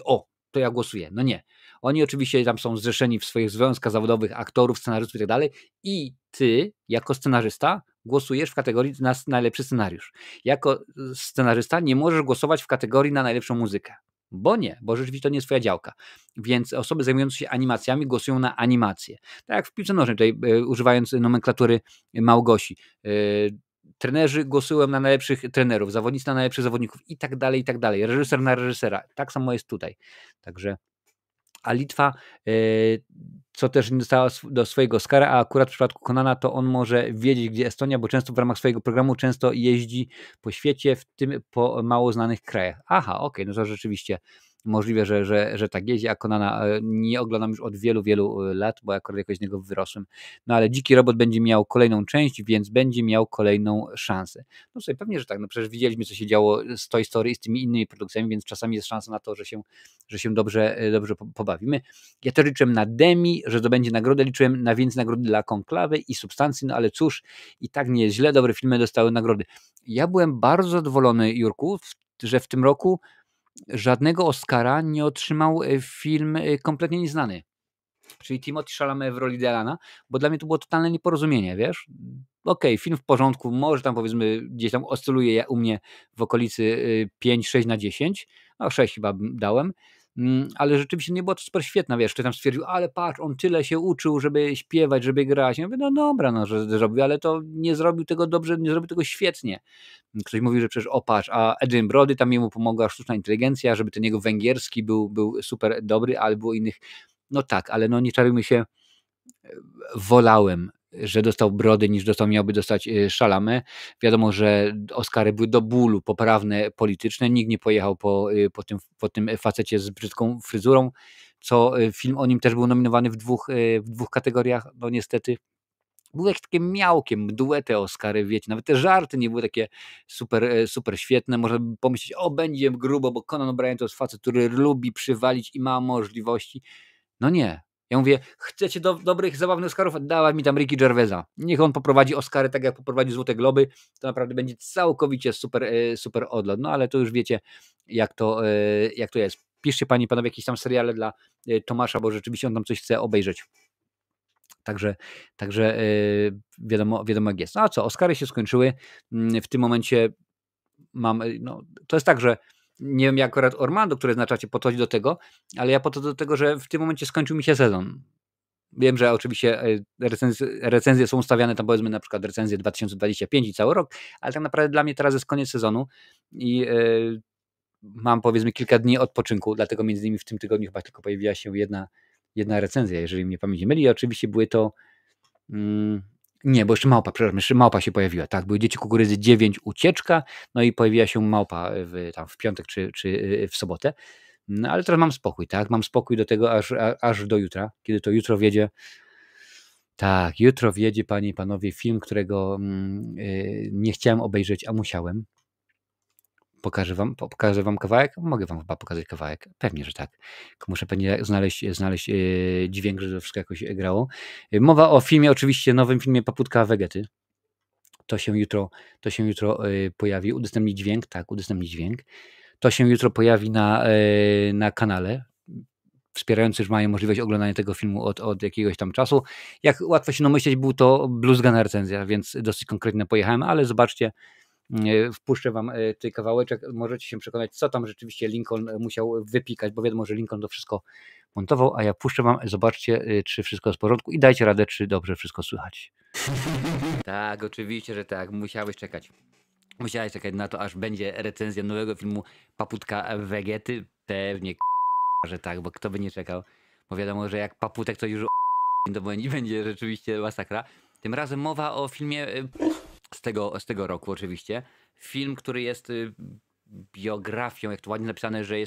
to ja głosuję. No nie. Oni oczywiście tam są zrzeszeni w swoich związkach zawodowych, aktorów, scenarzystów i tak dalej i ty, jako scenarzysta, głosujesz w kategorii na najlepszy scenariusz. Jako scenarzysta nie możesz głosować w kategorii na najlepszą muzykę. Bo rzeczywiście to nie jest twoja działka. Więc osoby zajmujące się animacjami głosują na animację. Tak jak w piłce nożnej, tutaj używając nomenklatury Małgosi. Trenerzy głosują na najlepszych trenerów, zawodnicy na najlepszych zawodników i tak dalej, reżyser na reżysera. Tak samo jest tutaj. Także, a Litwa, co też nie dostała do swojego Oscara, a akurat w przypadku Conana to on może wiedzieć, gdzie Estonia, bo często w ramach swojego programu często jeździ po świecie, w tym po mało znanych krajach. Aha, okej, no to rzeczywiście Możliwe, że tak jest. Ja Conana nie oglądam już od wielu, wielu lat, bo akurat jakoś z niego wyrosłem. No ale Dziki Robot będzie miał kolejną część, więc będzie miał kolejną szansę. No sobie pewnie, że tak. No przecież widzieliśmy, co się działo z Toy Story i z tymi innymi produkcjami, więc czasami jest szansa na to, że się dobrze pobawimy. Ja też liczyłem na Demi, że zdobędzie nagrodę, liczyłem na więcej nagrody dla Konklawy i Substancji, no ale cóż, i tak nie jest źle, dobre filmy dostały nagrody. Ja byłem bardzo zadowolony, Jurku, że w tym roku żadnego Oscara nie otrzymał film kompletnie nieznany, czyli Timothée Chalamet w roli Delana, bo dla mnie to było totalne nieporozumienie, wiesz? Okej, film w porządku, może tam powiedzmy gdzieś tam oscyluje u mnie w okolicy 5-6 na 10, no 6 chyba dałem, ale rzeczywiście nie było to super świetne, wiesz, ktoś tam stwierdził, ale patrz, on tyle się uczył, żeby śpiewać, żeby grać. Ja mówię, no dobra, no, że zrobił, ale to nie zrobił tego dobrze, nie zrobił tego świetnie. Ktoś mówi, że przecież patrz, a Adrian Brody, tam jemu pomogła sztuczna inteligencja, żeby ten jego węgierski był super dobry, ale było innych. No tak, ale no nie czarujmy się, wolałem, że dostał Brody, niż miałby dostać Chalamet. Wiadomo, że Oscary były do bólu poprawne polityczne, nikt nie pojechał po tym facecie z brzydką fryzurą, co film o nim też był nominowany w dwóch kategoriach, no niestety. Były jakieś takie miałkie, mdłe te Oscary, wiecie, nawet te żarty nie były takie super świetne. Można by pomyśleć, będzie grubo, bo Conan O'Brien to jest facet, który lubi przywalić i ma możliwości. No nie. Ja mówię, chcecie dobrych, zabawnych Oscarów? Dała mi tam Ricky Gervaisa. Niech on poprowadzi Oscary tak, jak poprowadzi Złote Globy. To naprawdę będzie całkowicie super odlot. No ale to już wiecie, jak to jest. Piszcie panie i panowie jakieś tam seriale dla Tomasza, bo rzeczywiście on tam coś chce obejrzeć. Także wiadomo jak jest. No a co, Oscary się skończyły. W tym momencie mam, no to jest tak, że nie wiem jak akurat Orlando, które znaczacie, podchodzi do tego, ale ja podchodzę do tego, że w tym momencie skończył mi się sezon. Wiem, że oczywiście recenzje są ustawiane tam, powiedzmy na przykład recenzje 2025 i cały rok, ale tak naprawdę dla mnie teraz jest koniec sezonu i mam powiedzmy kilka dni odpoczynku, dlatego między innymi w tym tygodniu chyba tylko pojawiła się jedna recenzja, jeżeli mnie pamięć nie myli. I oczywiście były to nie, bo jeszcze małpa się pojawiła, tak, były Dzieci Kukurydzy 9 Ucieczka, no i pojawiła się małpa w piątek czy w sobotę. No ale teraz mam spokój, tak, mam spokój do tego aż do jutra, kiedy to jutro wjedzie. Tak, jutro wjedzie, panie i panowie, film, którego nie chciałem obejrzeć, a musiałem. Pokażę wam kawałek? Mogę wam chyba pokazać kawałek. Pewnie, że tak. Tylko muszę pewnie znaleźć dźwięk, żeby to wszystko jakoś grało. Mowa o filmie, oczywiście nowym filmie Paputka Vegety. To się jutro pojawi. Udostępni dźwięk. Tak, udostępni dźwięk. To się jutro pojawi na kanale. Wspierający już mają możliwość oglądania tego filmu od jakiegoś tam czasu. Jak łatwo się domyśleć, był to bluzgana recenzja, więc dosyć konkretnie pojechałem, ale zobaczcie, wpuszczę wam ten kawałeczek, możecie się przekonać, co tam rzeczywiście Lincoln musiał wypikać, bo wiadomo, że Lincoln to wszystko montował, a ja puszczę wam, zobaczcie, czy wszystko jest w porządku i dajcie radę, czy dobrze wszystko słychać. Tak, oczywiście, że tak, musiałeś czekać na to, aż będzie recenzja nowego filmu Paputka Vegety. Pewnie że tak, bo kto by nie czekał, bo wiadomo, że jak Paputek to już to będzie rzeczywiście masakra. Tym razem mowa o filmie z tego roku oczywiście. Film, który jest biografią, jak to ładnie napisane, że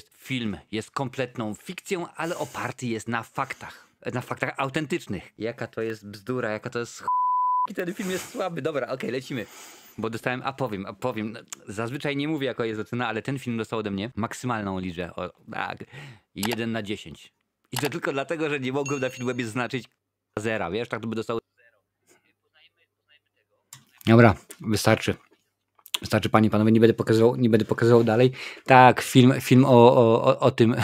jest kompletną fikcją, ale oparty jest na faktach autentycznych. Jaka to jest bzdura, jaka to jest ten film jest słaby. Dobra, okej, lecimy. Bo dostałem, powiem, zazwyczaj nie mówię jaka jest ocena, ale ten film dostał ode mnie maksymalną liczbę, tak, 1 na 10. I to tylko dlatego, że nie mogłem na Filmwebie zaznaczyć zera, wiesz, tak to by dostał. Dobra, wystarczy. Wystarczy, panie i panowie, nie będę pokazywał dalej. Tak, film o tym.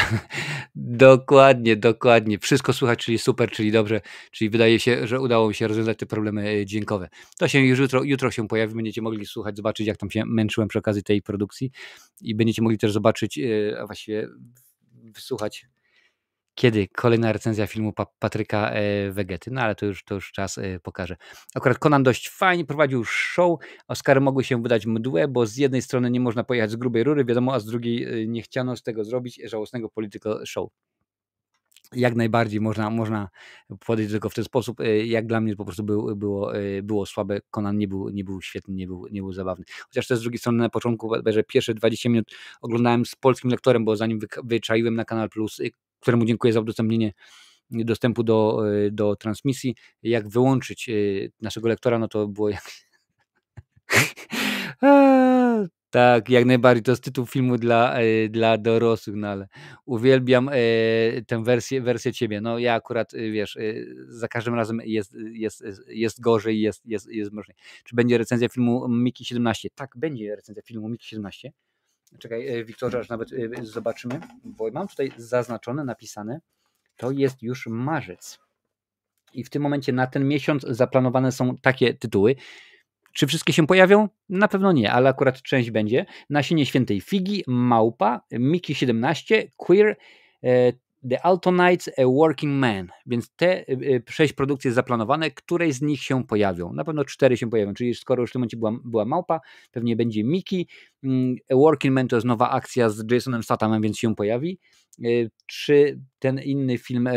Dokładnie. Wszystko słychać, czyli super, czyli dobrze, czyli wydaje się, że udało mi się rozwiązać te problemy dźwiękowe. To się już jutro się pojawi, będziecie mogli słuchać, zobaczyć, jak tam się męczyłem przy okazji tej produkcji i będziecie mogli też zobaczyć, a właściwie wysłuchać, kiedy kolejna recenzja filmu Patryka Vegety, no ale to już czas pokaże. Akurat Conan dość fajnie prowadził show, Oscary mogły się wydać mdłe, bo z jednej strony nie można pojechać z grubej rury, wiadomo, a z drugiej nie chciano z tego zrobić żałosnego political show. Jak najbardziej można podejść do tego w ten sposób. Jak dla mnie po prostu było słabe. Conan nie był świetny, nie był zabawny. Chociaż też z drugiej strony na początku bodajże pierwsze 20 minut oglądałem z polskim lektorem, bo zanim wyczaiłem na Kanal Plus, któremu dziękuję za udostępnienie dostępu do transmisji, jak wyłączyć naszego lektora, no to było jak tak, jak najbardziej. To jest tytuł filmu dla dorosłych, no ale uwielbiam tę wersję ciebie. No ja akurat, wiesz, za każdym razem jest gorzej, jest mroczniej. Czy będzie recenzja filmu Mickey 17? Tak, będzie recenzja filmu Mickey 17. Czekaj, Wiktorze, aż nawet zobaczymy, bo mam tutaj zaznaczone, napisane, to jest już marzec. I w tym momencie na ten miesiąc zaplanowane są takie tytuły. Czy wszystkie się pojawią? Na pewno nie, ale akurat część będzie. Nasienie świętej figi, Małpa, Mickey 17, Queer, The Altonites, A Working Man. Więc te 6 produkcji jest zaplanowane, której z nich się pojawią. Na pewno 4 się pojawią, czyli skoro już w tym momencie była Małpa, pewnie będzie Mickey. A Working Man to jest nowa akcja z Jasonem Stathamem, więc się pojawi. Czy ten inny film,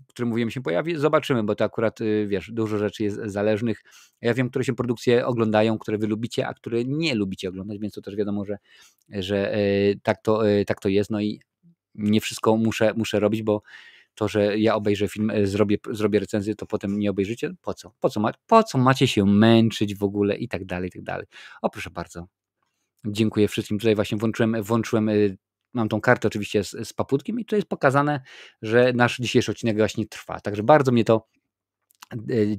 który mówiłem, się pojawi? Zobaczymy, bo to akurat, wiesz, dużo rzeczy jest zależnych. Ja wiem, które się produkcje oglądają, które wy lubicie, a które nie lubicie oglądać, więc to też wiadomo, że tak to jest. No i nie wszystko muszę robić, bo to, że ja obejrzę film, zrobię recenzję, to potem nie obejrzycie. Po co? Po co macie się męczyć w ogóle i tak dalej, i tak dalej. O, proszę bardzo. Dziękuję wszystkim. Tutaj właśnie włączyłem, mam tą kartę oczywiście z paputkiem i tu jest pokazane, że nasz dzisiejszy odcinek właśnie trwa. Także bardzo mnie to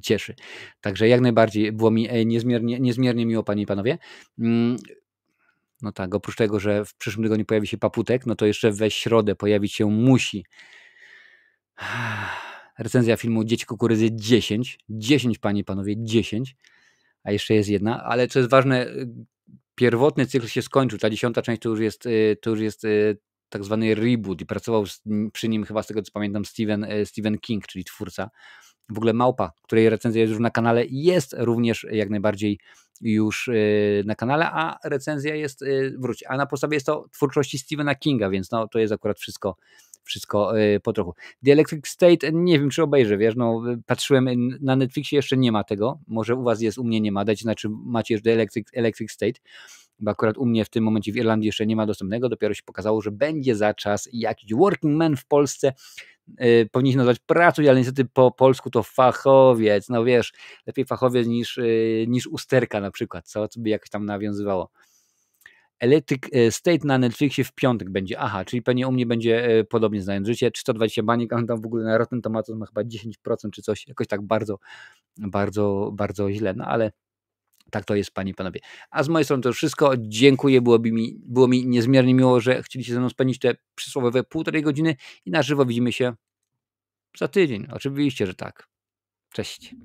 cieszy. Także jak najbardziej było mi niezmiernie miło, panie i panowie. No tak, oprócz tego, że w przyszłym tygodniu pojawi się paputek, no to jeszcze we środę pojawić się musi recenzja filmu Dzieci Kukurydzy 10. 10, panie i panowie, 10. A jeszcze jest jedna, ale co jest ważne, pierwotny cykl się skończył. Ta 10. część to już jest tak zwany reboot i pracował przy nim chyba, z tego co pamiętam, Stephen King, czyli twórca. W ogóle Małpa, której recenzja jest już na kanale, jest również jak najbardziej już na kanale, a recenzja jest, a na podstawie jest to twórczości Stephena Kinga, więc no, to jest akurat wszystko po trochu. The Electric State, nie wiem czy obejrzę, wiesz, no patrzyłem, na Netflixie jeszcze nie ma tego, może u was jest, u mnie nie ma, dajcie znać, czy macie już The Electric State, bo akurat u mnie w tym momencie w Irlandii jeszcze nie ma dostępnego, dopiero się pokazało, że będzie za czas jakiś Working Man w Polsce, powinniśmy nazwać pracuj, ale niestety po polsku to fachowiec, no wiesz, lepiej fachowiec niż usterka na przykład, co by jakoś tam nawiązywało. Electric State na Netflixie w piątek będzie, aha, czyli pewnie u mnie będzie podobnie, znając życie, 320 banik, on tam w ogóle na Rotten Tomatoes ma chyba 10% czy coś, jakoś tak bardzo, bardzo, bardzo źle, no ale tak to jest, panie i panowie. A z mojej strony to już wszystko. Dziękuję, było mi niezmiernie miło, że chcieliście ze mną spędzić te przysłowiowe 1,5 godziny i na żywo widzimy się za tydzień. Oczywiście, że tak. Cześć.